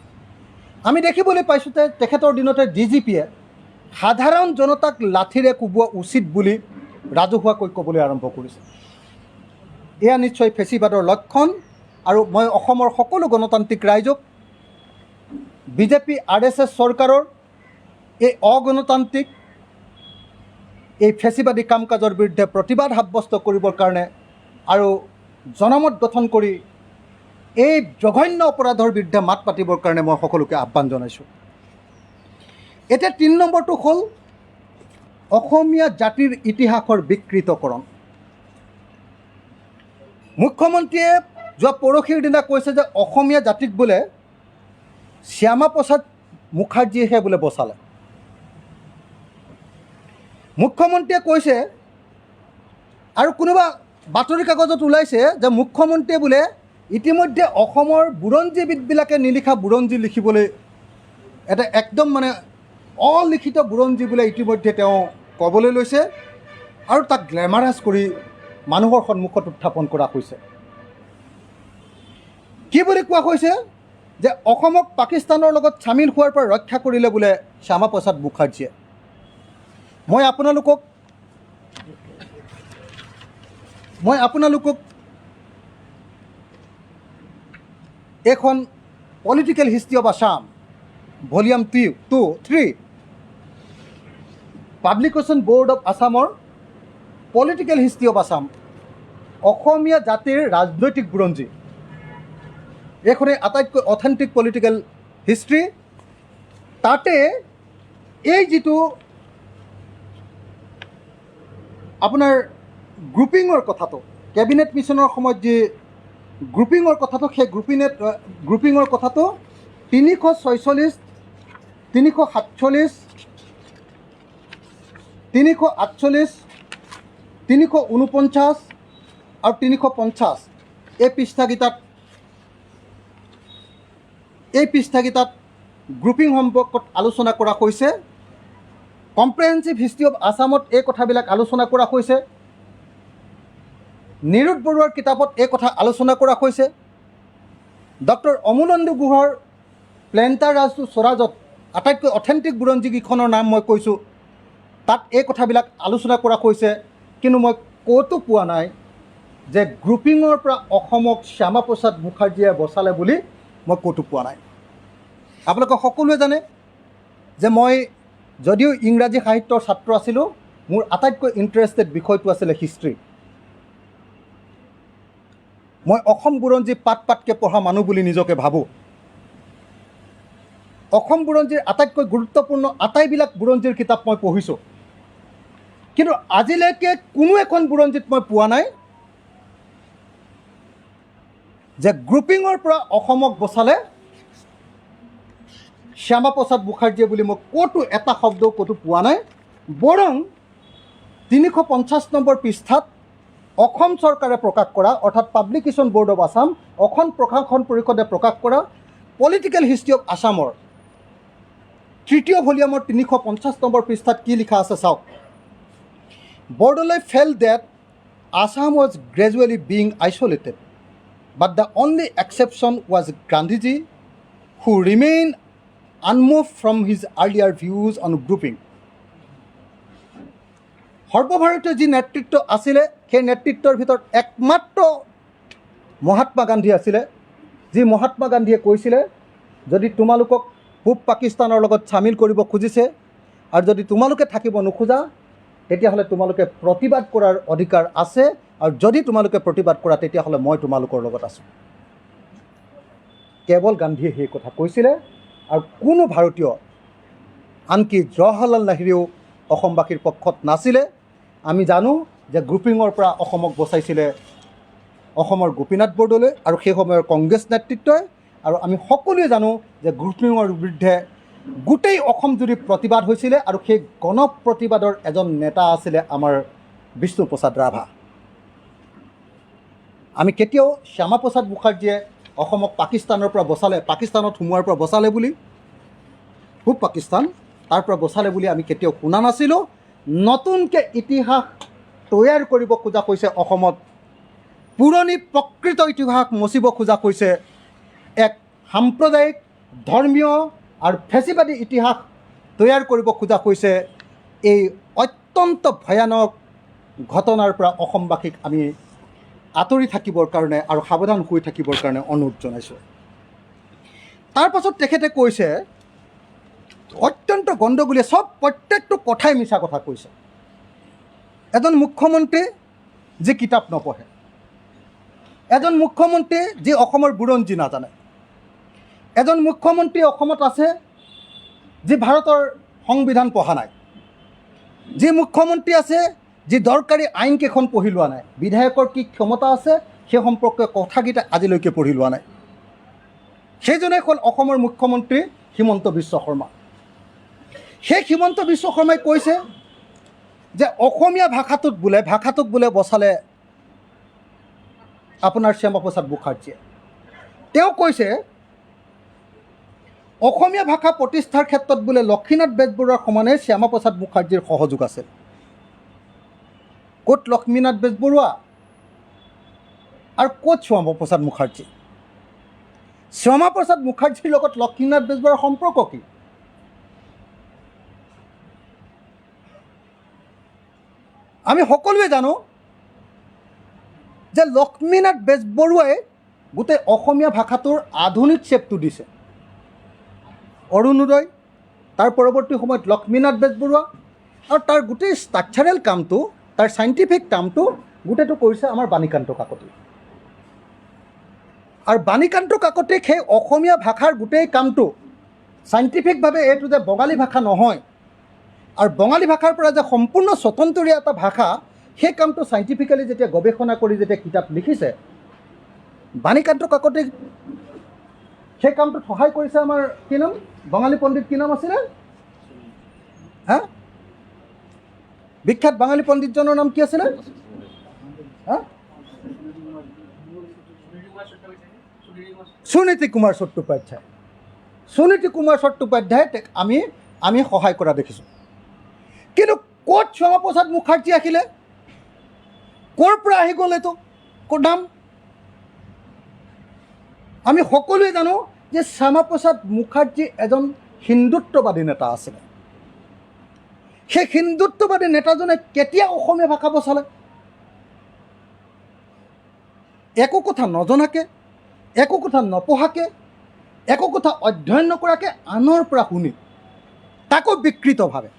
আমি দেখিবলৈ পাইছোঁ যে তেখেতৰ দিনতে DGPয়ে সাধাৰণ জনতাক লাঠিৰে কোবোৱা উচিত বুলি ৰাজহুৱাকৈ ক'বলৈ আৰম্ভ কৰিছে। এয়া নিশ্চয় ফেচিবাদৰ লক্ষণ। আৰু মই অসমৰ সকলো গণতান্ত্ৰিক ৰাইজক BJP RSS চৰকাৰৰ এই অগণতান্ত্ৰিক, এই ফেচিবাদী কাম কাজৰ বিৰুদ্ধে প্ৰতিবাদ সাব্যস্ত কৰিবৰ কাৰণে আৰু জনমত গঠন কৰি এই জঘন্য অপৰাধৰ বিৰুদ্ধে মাত পাতিবৰ কাৰণে মই সকলোকে আহ্বান জনাইছোঁ। এতিয়া 3 নম্বৰটো হ'ল অসমীয়া জাতিৰ ইতিহাসৰ বিকৃতকৰণ। মুখ্যমন্ত্ৰীয়ে যোৱা পৰহিৰ দিনা কৈছে যে অসমীয়া জাতিক বোলে শ্যামা প্ৰসাদ মুখাৰ্জীয়েহে বোলে বচালে। মুখ্যমন্ত্ৰীয়ে কৈছে আৰু কোনোবা বাতৰি কাগজত ওলাইছে যে মুখ্যমন্ত্ৰীয়ে বোলে ইতিমধ্যে অসমৰ বুৰঞ্জীবিদবিলাকে নিলিখা বুৰঞ্জী লিখিবলৈ এটা একদম মানে অলিখিত বুৰঞ্জী বোলে ইতিমধ্যে তেওঁ ক'বলৈ লৈছে আৰু তাক গ্লেমাৰাছ কৰি মানুহৰ সন্মুখত উত্থাপন কৰা হৈছে। কি বুলি কোৱা হৈছে যে অসমক পাকিস্তানৰ লগত চামিল হোৱাৰ পৰা ৰক্ষা কৰিলে বোলে শ্যামা প্ৰসাদ মুখাৰ্জীয়ে। মই আপোনালোকক এখন political history of Assam volume 3 publication board of আছামৰ পলিটিকেল হিষ্ট্ৰী অফ আছাম, অসমীয়া জাতিৰ ৰাজনৈতিক বুৰঞ্জী, এইখনেই আটাইতকৈ অথেণ্টিক পলিটিকেল হিষ্ট্ৰী। তাতে এই যিটো আপোনাৰ গ্ৰুপিঙৰ কথাটো, কেবিনেট মিছনৰ সময়ত যি গ্ৰুপিঙৰ কথাটো, সেই গ্ৰুপিঙৰ কথাটো 346, 347, 348, 349 আৰু 350 এই পৃষ্ঠাকেইটাত গ্ৰুপিং সম্পৰ্কত আলোচনা কৰা হৈছে। কম্প্ৰেহেনচিভ হিষ্ট্ৰী অফ আছামত এই কথাবিলাক আলোচনা কৰা হৈছে। নিৰুদ বৰুৱাৰ কিতাপত এই কথা আলোচনা কৰা হৈছে। ডক্টৰ অমূল্যেন্দু গুহৰ প্লেণ্টাৰ ৰাজটো স্বৰাজত আটাইতকৈ অথেণ্টিক বুৰঞ্জীকেইখনৰ নাম মই কৈছোঁ, তাত এই কথাবিলাক আলোচনা কৰা হৈছে। কিন্তু মই ক'তো পোৱা নাই যে গ্ৰুপিঙৰ পৰা অসমক শ্যামাপ্ৰসাদ মুখাৰ্জীয়ে বচালে বুলি মই ক'তো পোৱা নাই। আপোনালোকে সকলোৱে জানে যে মই যদিও ইংৰাজী সাহিত্যৰ ছাত্ৰ আছিলোঁ, মোৰ আটাইতকৈ ইণ্টাৰেষ্টেড বিষয়টো আছিলে হিষ্ট্ৰী। মই অসম বুৰঞ্জী পাত পাতকৈ পঢ়া মানুহ বুলি নিজকে ভাবোঁ। অসম বুৰঞ্জীৰ আটাইতকৈ গুৰুত্বপূৰ্ণ আটাইবিলাক বুৰঞ্জীৰ কিতাপ মই পঢ়িছোঁ, কিন্তু আজিলৈকে কোনো এখন বুৰঞ্জীত মই পোৱা নাই যে গ্ৰুপিঙৰ পৰা অসমক বচালে শ্যামাপ্ৰসাদ মুখাৰ্জীয়ে বুলি মই ক'তো এটা শব্দও ক'তো পোৱা নাই। বৰং 350 নম্বৰ পৃষ্ঠাত অসম চৰকাৰে প্ৰকাশ কৰা, অৰ্থাৎ publication board of Assam, Assam প্ৰকাশন পৰিষদে প্ৰকাশ কৰা পলিটিকেল হিষ্ট্ৰী অফ আছামৰ 3য় ভলিউমৰ 350 নম্বৰ পৃষ্ঠাত কি লিখা আছে চাওক। Bordoloi felt that Assam was gradually being isolated, but the only exception was Gandhiji, who remained unmoved from his earlier views on grouping. সৰ্বভাৰতীয় যি নেতৃত্ব আছিলে, সেই নেতৃত্বৰ ভিতৰত একমাত্ৰ মহাত্মা গান্ধী আছিলে, যি মহাত্মা গান্ধীয়ে কৈছিলে যদি তোমালোকক পূব পাকিস্তানৰ লগত চামিল কৰিব খুজিছে আৰু যদি তোমালোকে থাকিব নোখোজা, তেতিয়াহ'লে তোমালোকে প্ৰতিবাদ কৰাৰ অধিকাৰ আছে, আৰু যদি তোমালোকে প্ৰতিবাদ কৰা তেতিয়াহ'লে মই তোমালোকৰ লগত আছোঁ। কেৱল গান্ধীয়ে সেই কথা কৈছিলে, আৰু কোনো ভাৰতীয়, আনকি জৱাহৰলাল নেহৰুৱেও অসমবাসীৰ পক্ষত নাছিলে। আমি জানো যে গ্ৰুপিঙৰ পৰা অসমক বচাইছিলে অসমৰ গোপীনাথ বৰদলৈ আৰু সেই সময়ৰ কংগ্ৰেছ নেতৃত্বই, আৰু আমি সকলোৱে জানো যে গ্ৰুপিঙৰ বিৰুদ্ধে গোটেই অসমজুৰি প্ৰতিবাদ হৈছিলে, আৰু সেই গণ প্ৰতিবাদৰ এজন নেতা আছিলে আমাৰ বিষ্ণুপ্ৰসাদ ৰাভা। আমি কেতিয়াও শ্যামাপ্ৰসাদ মুখাৰ্জীয়ে অসমক পাকিস্তানৰ পৰা বচালে, পাকিস্তানত সোমোৱাৰ পৰা বচালে বুলি, পূব পাকিস্তান তাৰ পৰা বচালে বুলি আমি কেতিয়াও শুনা নাছিলোঁ। নতুনকৈ ইতিহাস তৈয়াৰ কৰিব খোজা হৈছে অসমত, পুৰণি প্ৰকৃত ইতিহাস মচিব খোজা হৈছে, এক সাম্প্ৰদায়িক, ধৰ্মীয় আৰু ফেচিবাদী ইতিহাস তৈয়াৰ কৰিব খোজা হৈছে। এই অত্যন্ত ভয়ানক ঘটনাৰ পৰা অসমবাসীক আমি আঁতৰি থাকিবৰ কাৰণে আৰু সাৱধান হৈ থাকিবৰ কাৰণে অনুৰোধ জনাইছোঁ। তাৰ পাছত তেখেতে কৈছে অত্যন্ত গণ্ডগোলীয়া, চব প্ৰত্যেকটো কথাই মিছা কথা কৈছে। এজন মুখ্যমন্ত্ৰী যি কিতাপ নপঢ়ে, এজন মুখ্যমন্ত্ৰী যি অসমৰ বুৰঞ্জী নাজানে, এজন মুখ্যমন্ত্ৰী অসমত আছে যি ভাৰতৰ সংবিধান পঢ়া নাই, যি মুখ্যমন্ত্ৰী আছে যি দৰকাৰী আইনকেইখন পঢ়ি লোৱা নাই, বিধায়কৰ কি ক্ষমতা আছে সেই সম্পৰ্কে কথাকেইটা আজিলৈকে পঢ়ি লোৱা নাই। সেইজনে হ'ল অসমৰ মুখ্যমন্ত্ৰী হিমন্ত বিশ্ব শৰ্মা। সেই হিমন্ত বিশ্ব শৰ্মাই কৈছে যে অসমীয়া ভাষাটোক বোলে বচালে আপোনাৰ শ্যামাপ্ৰসাদ মুখাৰ্জীয়ে। তেওঁ কৈছে অসমীয়া ভাষা প্ৰতিষ্ঠাৰ ক্ষেত্ৰত বোলে লক্ষ্মীনাথ বেজবৰুৱাৰ সমানে শ্যামাপ্ৰসাদ মুখাৰ্জীৰ সহযোগ আছিল। ক'ত লক্ষ্মীনাথ বেজবৰুৱা আৰু ক'ত শ্যামাপ্ৰসাদ মুখাৰ্জী? শ্যামাপ্ৰসাদ মুখাৰ্জীৰ লগত লক্ষ্মীনাথ বেজবৰুৱাৰ সম্পৰ্ক কি? আমি সকলোৱে জানো যে লক্ষ্মীনাথ বেজবৰুৱাই গোটেই অসমীয়া ভাষাটোৰ আধুনিক চেপটো দিছে। অৰুণোদয়, তাৰ পৰৱৰ্তী সময়ত লক্ষ্মীনাথ বেজবৰুৱা, আৰু তাৰ গোটেই ষ্ট্ৰাকচাৰেল কামটো, তাৰ চাইণ্টিফিক কামটো গোটেইটো কৰিছে আমাৰ বাণীকান্ত কাকতি। আৰু বাণীকান্ত কাকতিক সেই অসমীয়া ভাষাৰ গোটেই কামটো চাইণ্টিফিকভাৱে এইটো যে বঙালী ভাষা নহয় আৰু বঙালী ভাষাৰ পৰা যে সম্পূৰ্ণ স্বতন্ত্ৰীয় এটা ভাষা, সেই কামটো চাইণ্টিফিকেলি যেতিয়া গৱেষণা কৰি যেতিয়া কিতাপ লিখিছে, বাণীকান্ত কাকতি সেই কামটোত সহায় কৰিছে আমাৰ কি নাম, বঙালী পণ্ডিত কি নাম আছিলে, হা, বিখ্যাত বাঙালী পণ্ডিতজনৰ নাম কি আছিলে, হা, সুনীতি কুমাৰ চট্টোপাধ্যায়। সুনীতি কুমাৰ চট্টোপাধ্যায় আমি সহায় কৰা দেখিছোঁ। কিন্তু ক'ত শ্যামাপ্ৰসাদ মুখাৰ্জী আহিলে, ক'ৰ পৰা আহি গ'ল এইটো নাম? আমি সকলোৱে জানো যে শ্যামাপ্ৰসাদ মুখাৰ্জী এজন হিন্দুত্ববাদী নেতা আছিলে। সেই হিন্দুত্ববাদী নেতাজনে কেতিয়া অসমীয়া ভাষা বচালে? একো কথা নজনাকৈ, একো কথা নপঢ়াকৈ, একো কথা অধ্যয়ন নকৰাকৈ আনৰ পৰা শুনি, তাকো বিকৃতভাৱে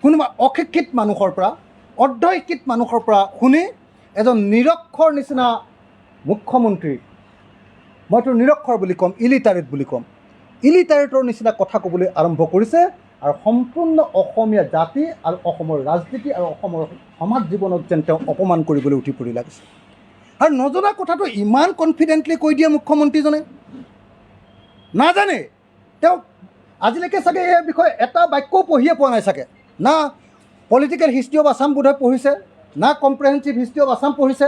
কোনোবা অশিক্ষিত মানুহৰ পৰা, অৰ্ধশিক্ষিত মানুহৰ পৰা শুনি এজন নিৰক্ষৰ নিচিনা মুখ্যমন্ত্ৰী, মইতো নিৰক্ষৰ বুলি ক'ম, ইলিটাৰেট বুলি ক'ম, ইলিটাৰেটৰ নিচিনা কথা ক'বলৈ আৰম্ভ কৰিছে আৰু সম্পূৰ্ণ অসমীয়া জাতি আৰু অসমৰ ৰাজনীতি আৰু অসমৰ সমাজ জীৱনক যেন তেওঁ অপমান কৰিবলৈ উঠি পৰি লাগিছে। আৰু নজনা কথাটো ইমান কনফিডেণ্টলি কৈ দিয়ে মুখ্যমন্ত্ৰীজনে। নাজানে তেওঁ আজিলৈকে চাগে এই বিষয়ে এটা বাক্যও পঢ়িয়ে পোৱা নাই চাগে। না পলিটিকেল হিষ্ট্ৰী অফ আছাম বোধহয় পঢ়িছে, না কম্প্ৰেহেনচিভ হিষ্ট্ৰী অফ আছাম পঢ়িছে,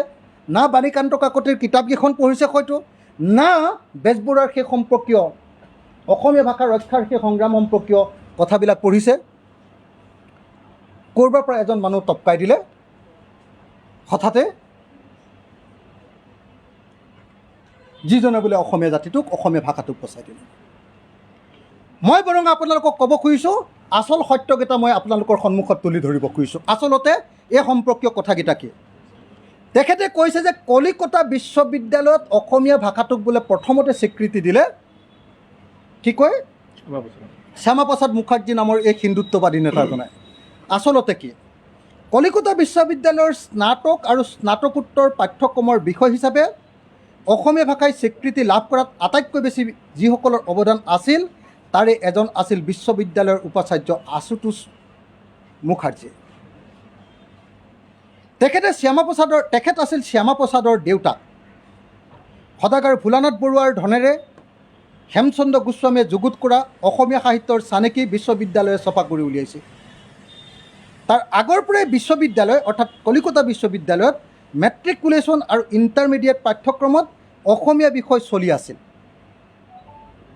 না বাণীকান্ত কাকতিৰ কিতাপকেইখন পঢ়িছে হয়তো, না বেজবৰুৱাৰ সেই সম্পৰ্কীয় অসমীয়া ভাষা ৰক্ষাৰ সেই সংগ্ৰাম সম্পৰ্কীয় কথাবিলাক পঢ়িছে। ক'ৰবাৰ পৰা এজন মানুহ টপকাই দিলে, হঠাতে যিজনে বোলে অসমীয়া জাতিটোক, অসমীয়া ভাষাটোক বচাই দিলে। মই বৰং আপোনালোকক ক'ব খুজিছোঁ, আচল সত্যকেইটা মই আপোনালোকৰ সন্মুখত তুলি ধৰিব খুজিছোঁ। আচলতে এই সম্পৰ্কীয় কথাকেইটা কি? তেখেতে কৈছে যে কলিকতা বিশ্ববিদ্যালয়ত অসমীয়া ভাষাটোক বোলে প্ৰথমতে স্বীকৃতি দিলে, কি কয়, শ্যামাপ্ৰসাদ মুখাৰ্জী নামৰ এই হিন্দুত্ববাদী নেতাজনে। আচলতে কি, কলিকতা বিশ্ববিদ্যালয়ৰ স্নাতক আৰু স্নাতকোত্তৰ পাঠ্যক্ৰমৰ বিষয় হিচাপে অসমীয়া ভাষাই স্বীকৃতি লাভ কৰাত আটাইতকৈ বেছি যিসকলৰ অৱদান আছিল, তাৰে এজন আছিল বিশ্ববিদ্যালয়ৰ উপাচাৰ্য আশুতোষ মুখাৰ্জী। তেখেত আছিল শ্যামাপ্ৰসাদৰ দেউতাক। সদাগৰ ভোলানাথ বৰুৱাৰ ধনেৰে হেমচন্দ্ৰ গোস্বামীয়ে যুগুত কৰা অসমীয়া সাহিত্যৰ চানেকি বিশ্ববিদ্যালয়ে ছপা কৰি উলিয়াইছিল। তাৰ আগৰ পৰাই বিশ্ববিদ্যালয় অৰ্থাৎ কলিকতা বিশ্ববিদ্যালয়ত মেট্ৰিকুলেশ্যন আৰু ইণ্টাৰমিডিয়েট পাঠ্যক্ৰমত অসমীয়া বিষয় চলি আছিল।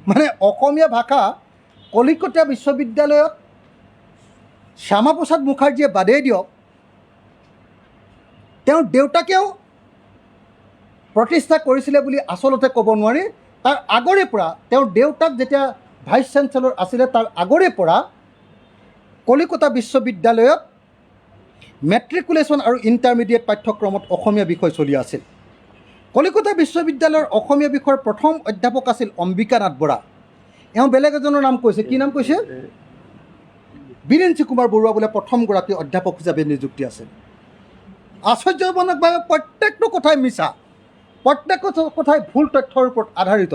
মানে অসমীয়া ভাষা কলিকতা বিশ্ববিদ্যালয়ত শ্যামাপ্ৰসাদ মুখাৰ্জীয়ে বাদেই দিয়ক, তেওঁৰ দেউতাকেও প্ৰতিষ্ঠা কৰিছিলে বুলি আচলতে ক'ব নোৱাৰি। তাৰ আগৰে পৰা তেওঁৰ দেউতাক যেতিয়া ভাইচ চেঞ্চেলৰ আছিলে, তাৰ আগৰে পৰা কলিকতা বিশ্ববিদ্যালয়ত মেট্ৰিকুলেশ্যন আৰু ইণ্টাৰমিডিয়েট পাঠ্যক্ৰমত অসমীয়া বিষয় চলি আছিল। কলিকতা বিশ্ববিদ্যালয়ৰ অসমীয়া বিষয়ৰ প্ৰথম অধ্যাপক আছিল অম্বিকানাথ বৰা। এওঁ বেলেগ এজনৰ নাম কৈছে, কি নাম কৈছে, বিৰিঞ্চি কুমাৰ বৰুৱা বোলে প্ৰথমগৰাকী অধ্যাপক হিচাপে নিযুক্তি আছিল। আশ্চৰ্যজনকভাৱে প্ৰত্যেকটো কথাই মিছা, প্ৰত্যেকটো কথাই ভুল তথ্যৰ ওপৰত আধাৰিত।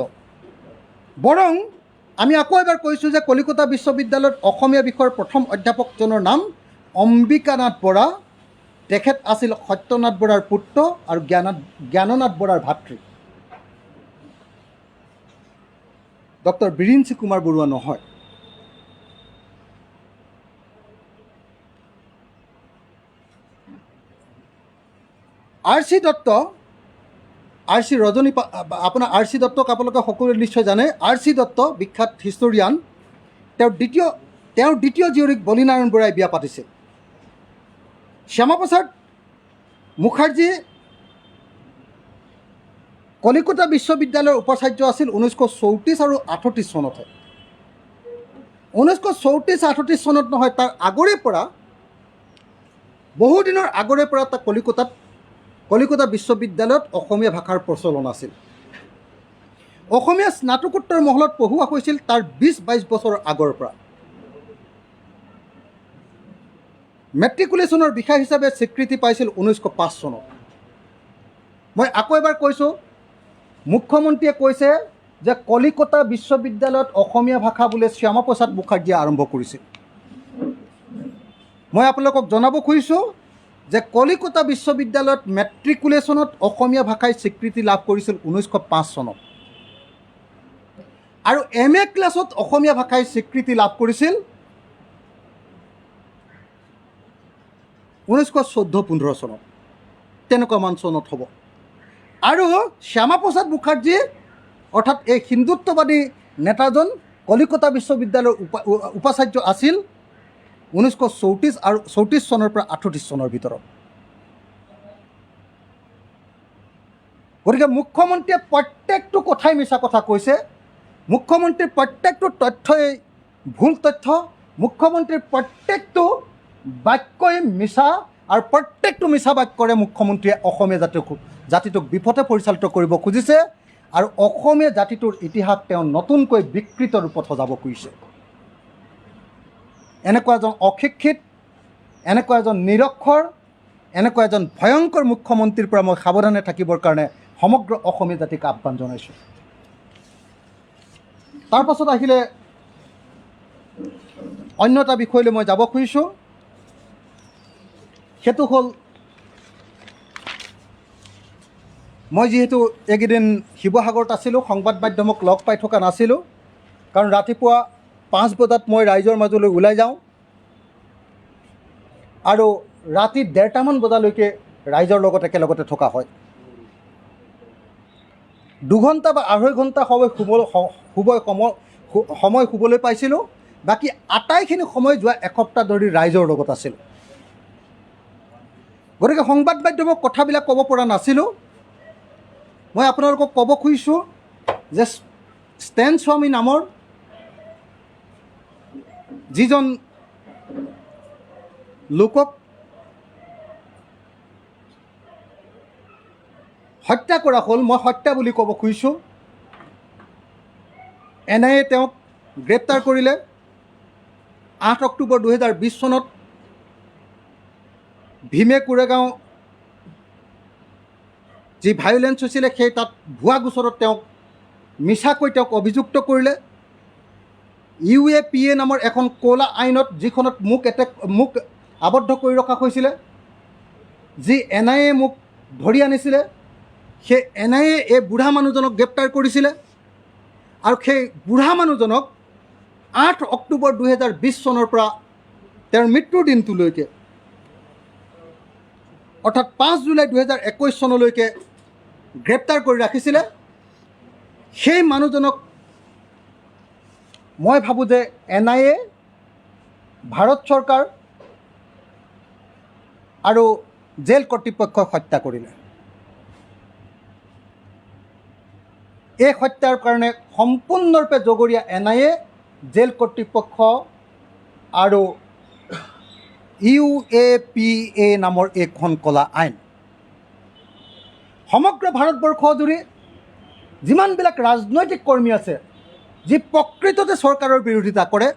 বৰং আমি আকৌ এবাৰ কৈছোঁ যে কলিকতা বিশ্ববিদ্যালয়ত অসমীয়া বিষয়ৰ প্ৰথম অধ্যাপকজনৰ নাম অম্বিকানাথ বৰা। তেখেত আছিল সত্যনাথ বৰাৰ পুত্ৰ আৰু জ্ঞাননাথ বৰাৰ ভাতৃ। ডক্টৰ বিৰিঞ্চি কুমাৰ বৰুৱা নহয়। R.C. দত্ত, R.C. ৰজনী, আপোনাৰ R.C. দত্তক আপোনালোকে সকলোৱে নিশ্চয় জানে। R.C. দত্ত বিখ্যাত হিষ্টৰিয়ান, তেওঁৰ দ্বিতীয় জীয়ৰীক বলিনাৰায়ণ বৰাই বিয়া পাতিছিল। শ্যামাপ্ৰসাদ মুখাৰ্জী কলিকতা বিশ্ববিদ্যালয়ৰ উপাচাৰ্য আছিল 1934 আৰু 38 চনতহে। 1934-38 চনত নহয়, তাৰ আগৰে পৰা, বহুদিনৰ আগৰে পৰা তাক কলিকতা বিশ্ববিদ্যালয়ত অসমীয়া ভাষাৰ প্ৰচলন আছিল। অসমীয়া স্নাতকোত্তৰ মহলত পঢ়োৱা হৈছিল তাৰ 20-22 বছৰৰ আগৰ পৰা। মেট্ৰিকুলেশ্যনৰ বিষয় হিচাপে স্বীকৃতি পাইছিল 1905 চনত। মই আকৌ এবাৰ কৈছোঁ, মুখ্যমন্ত্ৰীয়ে কৈছে যে কলিকতা বিশ্ববিদ্যালয়ত অসমীয়া ভাষা বোলে শ্যামাপ্ৰসাদ মুখাৰ্জীয়ে আৰম্ভ কৰিছিল। মই আপোনালোকক জনাব খুজিছোঁ যে কলিকতা বিশ্ববিদ্যালয়ত মেট্ৰিকুলেশ্যনত অসমীয়া ভাষাই স্বীকৃতি লাভ কৰিছিল 1905 চনত, আৰু MA ক্লাছত অসমীয়া ভাষাই স্বীকৃতি লাভ কৰিছিল 1914-15 চনত, তেনেকুৱামান চনত হ'ব। আৰু শ্যামাপ্ৰসাদ মুখাৰ্জী অৰ্থাৎ এই হিন্দুত্ববাদী নেতাজন কলিকতা বিশ্ববিদ্যালয়ৰ উপাচাৰ্য আছিল 1934 চনৰ পৰা 38 চনৰ ভিতৰত। গতিকে মুখ্যমন্ত্ৰীয়ে প্ৰত্যেকটো কথাই মিছা কথা কৈছে। মুখ্যমন্ত্ৰীৰ প্ৰত্যেকটো তথ্যই ভুল তথ্য, মুখ্যমন্ত্ৰীৰ প্ৰত্যেকটো বাক্যই মিছা, আৰু প্ৰত্যেকটো মিছা বাক্যৰে মুখ্যমন্ত্ৰীয়ে অসমীয়া জাতিটোক বিপথে পৰিচালিত কৰিব খুজিছে, আৰু অসমীয়া জাতিটোৰ ইতিহাস তেওঁ নতুনকৈ বিকৃত ৰূপত সজাব খুজিছে। এনেকুৱা এজন অশিক্ষিত, এনেকুৱা এজন নিৰক্ষৰ, এনেকুৱা এজন ভয়ংকৰ মুখ্যমন্ত্ৰীৰ পৰা মই সাৱধানে থাকিবৰ কাৰণে সমগ্ৰ অসমীয়া জাতিক আহ্বান জনাইছোঁ। তাৰ পাছত আহিলে অন্য এটা বিষয়লৈ মই যাব খুজিছোঁ, সেইটো হ'ল মই যিহেতু এইকেইদিন শিৱসাগৰত আছিলোঁ, সংবাদ মাধ্যমক লগ পাই থকা নাছিলোঁ, কাৰণ ৰাতিপুৱা 5 বজাত মই ৰাইজৰ মাজলৈ ওলাই যাওঁ আৰু ৰাতি 1:30মান বজালৈকে ৰাইজৰ লগত একেলগতে থকা হয়। 2 ঘণ্টা বা 2.5 ঘণ্টা সময় শুবলৈ পাইছিলোঁ, বাকী আটাইখিনি সময় যোৱা এসপ্তাহ ধৰি ৰাইজৰ লগত আছিলোঁ। গতিকে সংবাদ মাধ্যমক কথাবিলাক ক'ব পৰা নাছিলোঁ। মই আপোনালোকক ক'ব খুজিছোঁ যে ষ্টেন স্বামী নামৰ যিজন লোকক হত্যা কৰা হ'ল, মই হত্যা বুলি ক'ব খুজিছোঁ। NIA তেওঁক গ্ৰেপ্তাৰ কৰিলে 8 অক্টোবৰ 2020 চনত ভীমে কোৰেগাঁও যি ভায়োলেন্স হৈছিলে সেই তাত ভুৱা গোচৰত তেওঁক মিছাকৈ অভিযুক্ত কৰিলে। UAPA নামৰ এখন ক'লা আইনত, যিখনত মোক আবদ্ধ কৰি ৰখা হৈছিলে, যি NIA মোক ধৰি আনিছিলে, সেই NIA এই বুঢ়া মানুহজনক গ্ৰেপ্তাৰ কৰিছিলে, আৰু সেই বুঢ়া মানুহজনক 8 অক্টোবৰ 2020 চনৰ পৰা তেওঁৰ মৃত্যুৰ দিনটোলৈকে, অৰ্থাৎ 5 জুলাই 2021 চনলৈকে গ্ৰেপ্তাৰ কৰি ৰাখিছিলে। সেই মানুহজনক মই ভাবোঁ যে NIA, ভাৰত চৰকাৰ আৰু জেল কৰ্তৃপক্ষই হত্যা কৰিলে। এই হত্যাৰ কাৰণে সম্পূৰ্ণৰূপে জগৰীয়া NIA, জেল কৰ্তৃপক্ষ আৰু UAPA নামৰ এইখন ক'লা আইন। সমগ্ৰ ভাৰতবৰ্ষ জুৰি যিমানবিলাক ৰাজনৈতিক কৰ্মী আছে, যি প্ৰকৃততে চৰকাৰৰ বিৰোধিতা কৰে,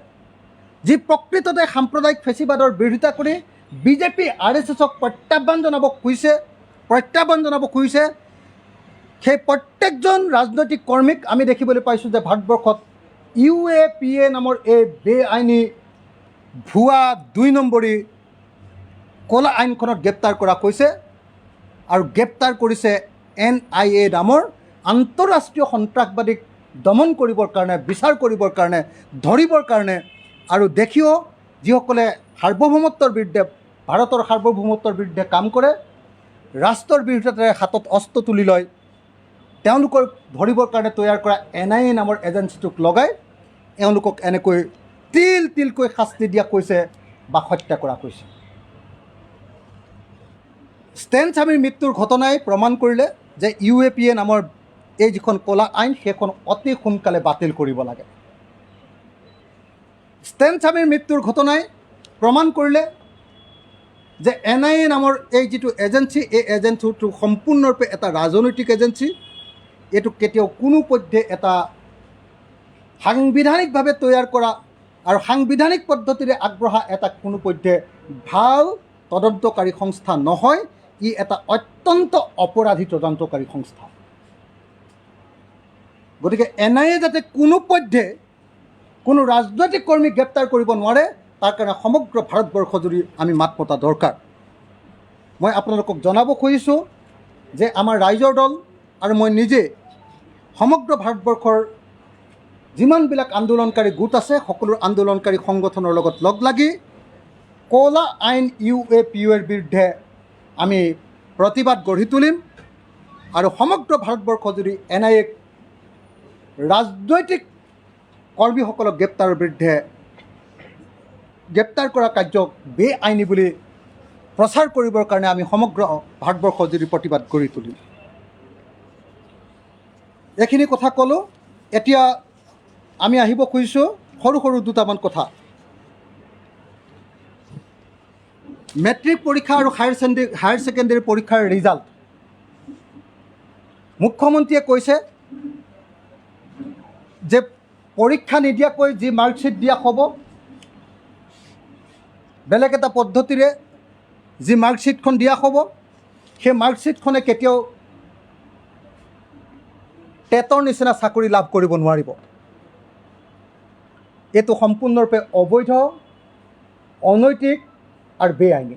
যি প্ৰকৃততে সাম্প্ৰদায়িক ফেচিবাদৰ বিৰোধিতা কৰি BJP RSSক প্ৰত্যাহ্বান জনাব খুজিছে, সেই প্ৰত্যেকজন ৰাজনৈতিক কৰ্মীক আমি দেখিবলৈ পাইছোঁ যে ভাৰতবৰ্ষত UAPA নামৰ এই বেআইনী ভুৱা 2 নম্বৰী ক'লা আইনখনত গ্ৰেপ্তাৰ কৰা হৈছে, আৰু গ্ৰেপ্তাৰ কৰিছে NIA নামৰ আন্তঃৰাষ্ট্ৰীয় সন্ত্ৰাসবাদীক দমন কৰিবৰ কাৰণে, বিচাৰ কৰিবৰ কাৰণে, ধৰিবৰ কাৰণে, আৰু দেখিও যিসকলে সাৰ্বভৌমত্বৰ বিৰুদ্ধে, ভাৰতৰ সাৰ্বভৌমত্বৰ বিৰুদ্ধে কাম কৰে, ৰাষ্ট্ৰৰ বিৰুদ্ধে হাতত অস্ত্ৰ তুলি লয়, তেওঁলোকক ধৰিবৰ কাৰণে তৈয়াৰ কৰা NIA নামৰ এজেঞ্চিটোক লগাই এওঁলোকক এনেকৈ তিল তিলকৈ শাস্তি দিয়া হৈছে বা হত্যা কৰা হৈছে। ষ্টেন স্বামীৰ মৃত্যুৰ ঘটনাই প্ৰমাণ কৰিলে যে UAPA নামৰ এই যিখন ক'লা আইন, সেইখন অতি সোনকালে বাতিল কৰিব লাগে। ষ্টেন স্বামীৰ মৃত্যুৰ ঘটনাই প্ৰমাণ কৰিলে যে NIA নামৰ এই যিটো এজেঞ্চি, এই এজেঞ্চিটো সম্পূৰ্ণৰূপে এটা ৰাজনৈতিক এজেঞ্চি। এইটো কেতিয়াও কোনো পধ্যে এটা সাংবিধানিকভাৱে তৈয়াৰ কৰা আৰু সাংবিধানিক পদ্ধতিৰে আগবঢ়া এটা কোনো পধ্যে ভাল তদন্তকাৰী সংস্থা নহয়। ই এটা অত্যন্ত অপৰাধী তদন্তকাৰী সংস্থা। গতিকে NIA যাতে কোনো পধ্যে কোনো ৰাজনৈতিক কৰ্মীক গ্ৰেপ্তাৰ কৰিব নোৱাৰে তাৰ কাৰণে সমগ্ৰ ভাৰতবৰ্ষজুৰি আমি মাত মতা দৰকাৰ। মই আপোনালোকক জনাব খুজিছোঁ যে আমাৰ ৰাইজৰ দল আৰু মই নিজে সমগ্ৰ ভাৰতবৰ্ষৰ যিমানবিলাক আন্দোলনকাৰী গোট আছে সকলো আন্দোলনকাৰী সংগঠনৰ লগত লগ লাগি ক'লা আইন UAPOৰ বিৰুদ্ধে আমি প্ৰতিবাদ গঢ়ি তুলিম আৰু সমগ্ৰ ভাৰতবৰ্ষজুৰি NIAক ৰাজনৈতিক কৰ্মীসকলক গ্ৰেপ্তাৰৰ বিৰুদ্ধে গ্ৰেপ্তাৰ কৰা কাৰ্যক বেআইনী বুলি প্ৰচাৰ কৰিবৰ কাৰণে আমি সমগ্ৰ ভাৰতবৰ্ষজুৰি প্ৰতিবাদ গঢ়ি তুলিম। এইখিনি কথা ক'লোঁ। এতিয়া আমি আহিব খুজিছোঁ সৰু সৰু দুটামান কথা। মেট্ৰিক পৰীক্ষা আৰু হায়াৰ ছেকেণ্ডেৰী পৰীক্ষাৰ ৰিজাল্ট মুখ্যমন্ত্ৰীয়ে কৈছে যে পৰীক্ষা নিদিয়াকৈ যি মাৰ্কশ্বিট দিয়া হ'ব, বেলেগ এটা পদ্ধতিৰে যি মাৰ্কশ্বিটখন দিয়া হ'ব, সেই মাৰ্কশ্বিটখনে কেতিয়াও টেটৰ নিচিনা চাকৰি লাভ কৰিব নোৱাৰিব। এইটো সম্পূৰ্ণৰূপে অবৈধ, অনৈতিক আৰু বেআইনী।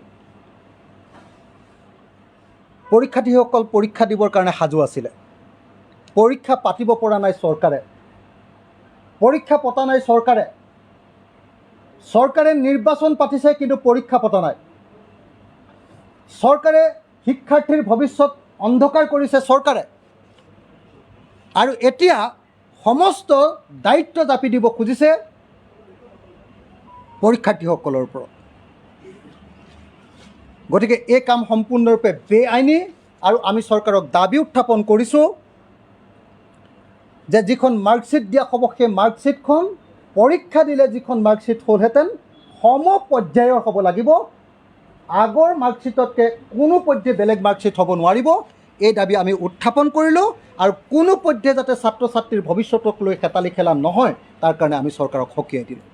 পৰীক্ষাৰ্থীসকল পৰীক্ষা দিবৰ কাৰণে সাজু আছিলে। পৰীক্ষা পাতিব পৰা নাই চৰকাৰে, পৰীক্ষা পতা নাই চৰকাৰে। চৰকাৰে নিৰ্বাচন পাতিছে কিন্তু পৰীক্ষা পতা নাই। চৰকাৰে শিক্ষাৰ্থীৰ ভৱিষ্যত অন্ধকাৰ কৰিছে চৰকাৰে। আৰু এতিয়া সমস্ত দায়িত্ব জাপি দিব খুজিছে পৰীক্ষাৰ্থীসকলৰ ওপৰত। গতিকে এই কাম সম্পূৰ্ণৰূপে বেআইনী আৰু আমি চৰকাৰক দাবী উত্থাপন কৰিছোঁ যে যিখন মাৰ্কশ্বিট দিয়া হ'ব সেই মাৰ্কশ্বিটখন পৰীক্ষা দিলে যিখন মাৰ্কশ্বিট হ'লহেঁতেন সম পৰ্যায়ৰ হ'ব লাগিব। আগৰ মাৰ্কশ্বিটতকৈ কোনো পধ্যে বেলেগ মাৰ্কশ্বিট হ'ব নোৱাৰিব। এই দাবী আমি উত্থাপন কৰিলোঁ আৰু কোনো পধ্যে যাতে ছাত্ৰ ছাত্ৰীৰ ভৱিষ্যতক লৈ হেতালি খেলা নহয় তাৰ কাৰণে আমি চৰকাৰক সকীয়াই দিলোঁ।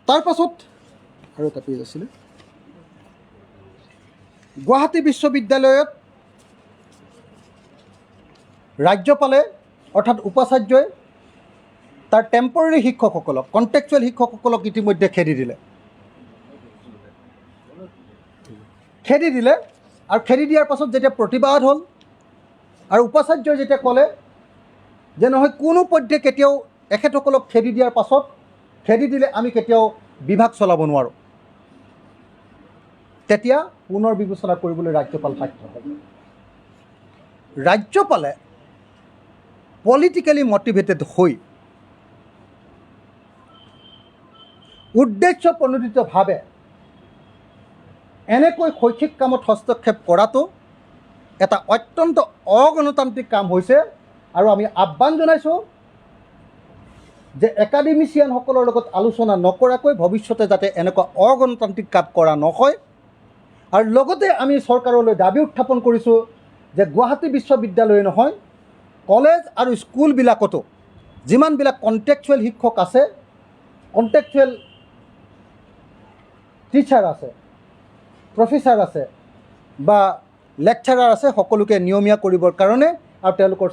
তাৰ পাছত আৰু এটা পেজ আছিলে, গুৱাহাটী বিশ্ববিদ্যালয়ত ৰাজ্যপালে অৰ্থাৎ উপাচাৰ্যই তাৰ টেম্পৰেৰী শিক্ষকসকলক, কণ্টেকচুৱেল শিক্ষকসকলক ইতিমধ্যে খেদি দিলে আৰু খেদি দিয়াৰ পাছত যেতিয়া প্ৰতিবাদ হ'ল আৰু উপাচাৰ্যই যেতিয়া ক'লে যে নহয় কোনো পধ্যে কেতিয়াও এখেতসকলক খেদি দিয়াৰ পাছত খেদি দিলে আমি কেতিয়াও বিভাগ চলাব নোৱাৰোঁ, তেতিয়া পুনৰ বিবেচনা কৰিবলৈ ৰাজ্যপাল বাধ্য হ'ল। ৰাজ্যপালে পলিটিকেলি মটিভেটেড হৈ উদ্দেশ্য প্ৰণোদিতভাৱে এনেকৈ শৈক্ষিক কামত হস্তক্ষেপ কৰাটো এটা অত্যন্ত অগণতান্ত্ৰিক কাম হৈছে। আৰু আমি আহ্বান জনাইছোঁ যে একাডেমিচিয়ানসকলৰ লগত আলোচনা নকৰাকৈ ভৱিষ্যতে যাতে এনেকুৱা অগণতান্ত্ৰিক কাম কৰা নহয়। আৰু লগতে আমি চৰকাৰলৈ দাবী উত্থাপন কৰিছোঁ যে গুৱাহাটী বিশ্ববিদ্যালয় নহয়, কলেজ আৰু স্কুলবিলাকতো যিমানবিলাক কণ্টেকচুৱেল শিক্ষক আছে, কণ্টেকচুৱেল টিচাৰ আছে, প্ৰফেচাৰ আছে বা লেকচাৰাৰ আছে, সকলোকে নিয়মীয়া কৰিবৰ কাৰণে আৰু তেওঁলোকৰ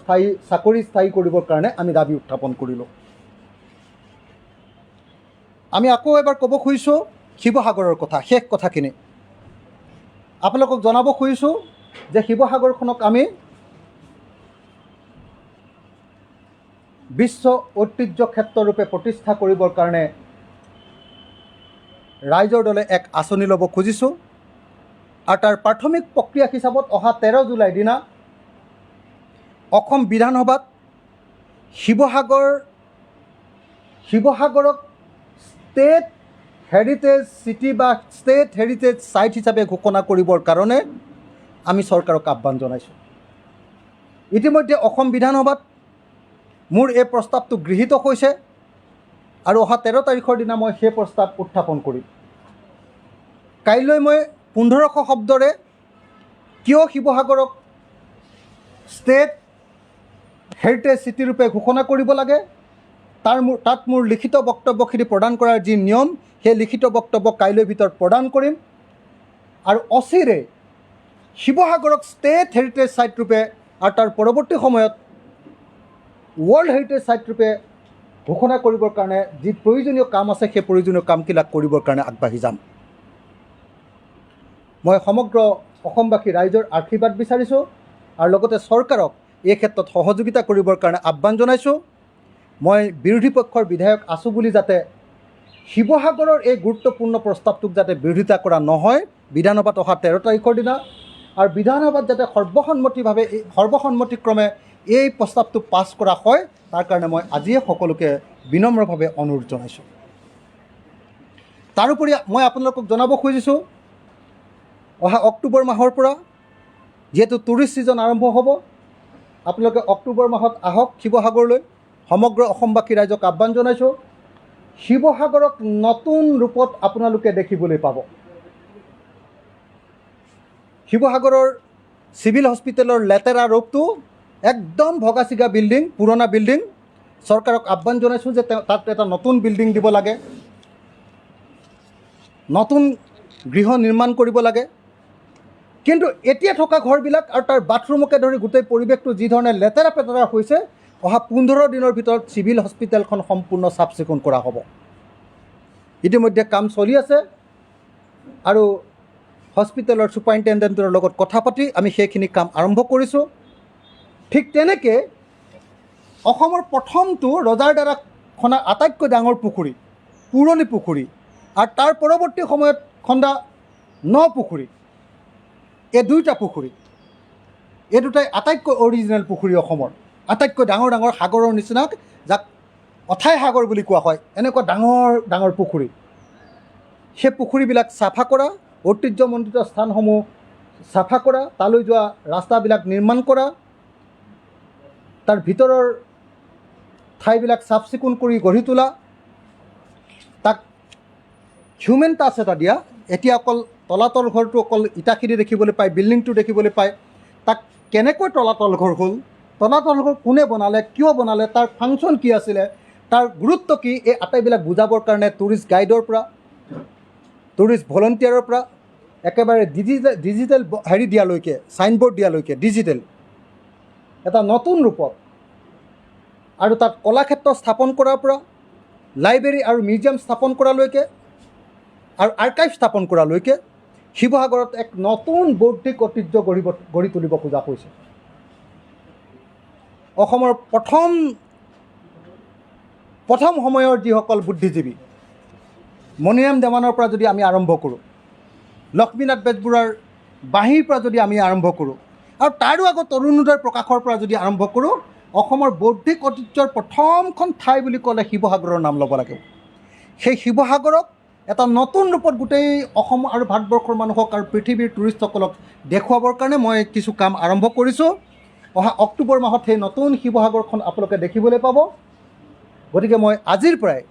চাকৰি স্থায়ী কৰিবৰ কাৰণে আমি দাবী উত্থাপন কৰিলোঁ। আমি আকৌ এবাৰ ক'ব খুজিছোঁ শিৱসাগৰৰ কথা, শেষ কথাখিনি আপোনালোকক জনাব খুজিছোঁ যে শিৱসাগৰখনক আমি বিশ্ব ঐতিহ্য ক্ষেত্ৰৰূপে প্ৰতিষ্ঠা কৰিবৰ কাৰণে ৰাইজৰ দলে এক আঁচনি ল'ব খুজিছোঁ। আৰু তাৰ প্ৰাথমিক প্ৰক্ৰিয়া হিচাপত অহা 13 জুলাই দিনা অসম বিধানসভাত শিৱসাগৰক ষ্টেট হেৰিটেজ চিটি বা ষ্টেট হেৰিটেজ ছাইট হিচাপে ঘোষণা কৰিবৰ কাৰণে আমি চৰকাৰক আহ্বান জনাইছোঁ। ইতিমধ্যে অসম বিধানসভাত মোৰ এই প্ৰস্তাৱটো গৃহীত হৈছে আৰু অহা 13 তাৰিখৰ দিনা মই সেই প্ৰস্তাৱ উত্থাপন কৰিম। কাইলৈ মই 1500 শব্দৰে কিয় শিৱসাগৰক ষ্টেট হেৰিটেজ চিটিৰূপে ঘোষণা কৰিব লাগে তাত মোৰ লিখিত বক্তব্যখিনি প্ৰদান কৰাৰ যি নিয়ম, সেই লিখিত বক্তব্য কাইলৈৰ ভিতৰত প্ৰদান কৰিম। আৰু অচিৰে শিৱসাগৰক ষ্টেট হেৰিটেজ ছাইট ৰূপে আৰু তাৰ পৰৱৰ্তী সময়ত ৱৰ্ল্ড হেৰিটেজ ছাইট ৰূপে ঘোষণা কৰিবৰ কাৰণে যি প্ৰয়োজনীয় কাম আছে সেই প্ৰয়োজনীয় কামবিলাক কৰিবৰ কাৰণে আগবাঢ়ি যাম। মই সমগ্ৰ অসমবাসী ৰাইজৰ আশীৰ্বাদ বিচাৰিছোঁ আৰু লগতে চৰকাৰক এই ক্ষেত্ৰত সহযোগিতা কৰিবৰ কাৰণে আহ্বান জনাইছোঁ। মই বিৰোধী পক্ষৰ বিধায়ক আছোঁ বুলি যাতে শিৱসাগৰৰ এই গুৰুত্বপূৰ্ণ প্ৰস্তাৱটোক যাতে বিৰোধিতা কৰা নহয় বিধানসভাত অহা 13 তাৰিখৰ দিনা, আৰু বিধানসভাত যাতে সৰ্বসন্মতিক্ৰমে এই প্ৰস্তাৱটো পাছ কৰা হয় তাৰ কাৰণে মই আজিয়ে সকলোকে বিনম্ৰভাৱে অনুৰোধ জনাইছোঁ। তাৰোপৰি মই আপোনালোকক জনাব খুজিছোঁ, অহা অক্টোবৰ মাহৰ পৰা যিহেতু টুৰিষ্ট ছিজন আৰম্ভ হ'ব, আপোনালোকে অক্টোবৰ মাহত আহক শিৱসাগৰলৈ। সমগ্ৰ অসমবাসী ৰাইজক আহ্বান জনাইছোঁ, শিৱসাগৰক নতুন ৰূপত আপোনালোকে দেখিবলৈ পাব। শিৱসাগৰৰ চিভিল হস্পিটেলৰ লেতেৰা ৰূপটো একদম ভগা চিগা বিল্ডিং, পুৰণা বিল্ডিং। চৰকাৰক আহ্বান জনাইছোঁ যে তাত এটা নতুন বিল্ডিং দিব লাগে, নতুন গৃহ নিৰ্মাণ কৰিব লাগে। কিন্তু এতিয়া থকা ঘৰবিলাক আৰু তাৰ বাথৰুমকে ধৰি গোটেই পৰিৱেশটো যি ধৰণে লেতেৰা পেতেৰা হৈছে, অহা 15 দিনৰ ভিতৰত চিভিল হস্পিটেলখন সম্পূৰ্ণ চাফ চিকুণ কৰা হ'ব। ইতিমধ্যে কাম চলি আছে আৰু হস্পিটেলৰ ছুপাৰিণ্টেণ্ডেণ্টৰ লগত কথা পাতি আমি সেইখিনি কাম আৰম্ভ কৰিছোঁ। ঠিক তেনেকৈ অসমৰ প্ৰথমটো ৰজাৰ দ্বাৰা খন্দা আটাইতকৈ ডাঙৰ পুখুৰী, পুৰণি পুখুৰী, আৰু তাৰ পৰৱৰ্তী সময়ত খন্দা ন পুখুৰী, এই দুয়োটা পুখুৰী, এই দুটাই আটাইতকৈ অৰিজিনেল পুখুৰী অসমৰ। আটাইতকৈ ডাঙৰ ডাঙৰ সাগৰৰ নিচিনা, যাক অথাই সাগৰ বুলি কোৱা হয়, এনেকুৱা ডাঙৰ ডাঙৰ পুখুৰী। সেই পুখুৰীবিলাক চাফা কৰা, ঐতিহ্যমণ্ডিত স্থানসমূহ চাফা কৰা, তালৈ যোৱা ৰাস্তাবিলাক নিৰ্মাণ কৰা, তাৰ ভিতৰৰ ঠাইবিলাক চাফ চিকুণ কৰি গঢ়ি তোলা, তাক হিউমেন টাচ এটা দিয়া। এতিয়া অকল তলাতল ঘৰটো অকল ইটাখিনি দেখিবলৈ পায়, বিল্ডিংটো দেখিবলৈ পায়। তাক কেনেকৈ তলাতল ঘৰ হ'ল, তলাতল ঘৰ কোনে বনালে, কিয় বনালে, তাৰ ফাংচন কি আছিলে, তাৰ গুৰুত্ব কি, এই আটাইবিলাক বুজাবৰ কাৰণে টুৰিষ্ট গাইডৰ পৰা, টুৰিষ্ট ভলণ্টিয়াৰৰ পৰা একেবাৰে ডিজিটেল হেৰি দিয়ালৈকে, ছাইনবোৰ্ড দিয়ালৈকে ডিজিটেল এটা নতুন ৰূপত, আৰু তাত কলাক্ষেত্ৰ স্থাপন কৰাৰ পৰা লাইব্ৰেৰী আৰু মিউজিয়াম স্থাপন কৰালৈকে আৰু আৰ্কাইভ স্থাপন কৰালৈকে শিৱসাগৰত এক নতুন বৌদ্ধিক ঐতিহ্য গঢ়ি তুলিব খোজা হৈছে। অসমৰ প্ৰথম সময়ৰ যিসকল বুদ্ধিজীৱী, মণিৰাম দেৱানৰ পৰা যদি আমি আৰম্ভ কৰোঁ, লক্ষ্মীনাথ বেজবৰুৱাৰ বাঁহীৰ পৰা যদি আমি আৰম্ভ কৰোঁ, আৰু তাৰো আগত অৰুণোদয় প্ৰকাশৰ পৰা যদি আৰম্ভ কৰোঁ, অসমৰ বৌদ্ধিক ঐতিহ্যৰ প্ৰথমখন ঠাই বুলি ক'লে শিৱসাগৰৰ নাম ল'ব লাগিব। সেই শিৱসাগৰক এটা নতুন ৰূপত গোটেই অসম আৰু ভাৰতবৰ্ষৰ মানুহক আৰু পৃথিৱীৰ টুৰিষ্টসকলক দেখুৱাবৰ কাৰণে মই কিছু কাম আৰম্ভ কৰিছোঁ। অহা অক্টোবৰ মাহত সেই নতুন শিৱসাগৰখন আপোনালোকে দেখিবলৈ পাব। গতিকে মই আজিৰ পৰাই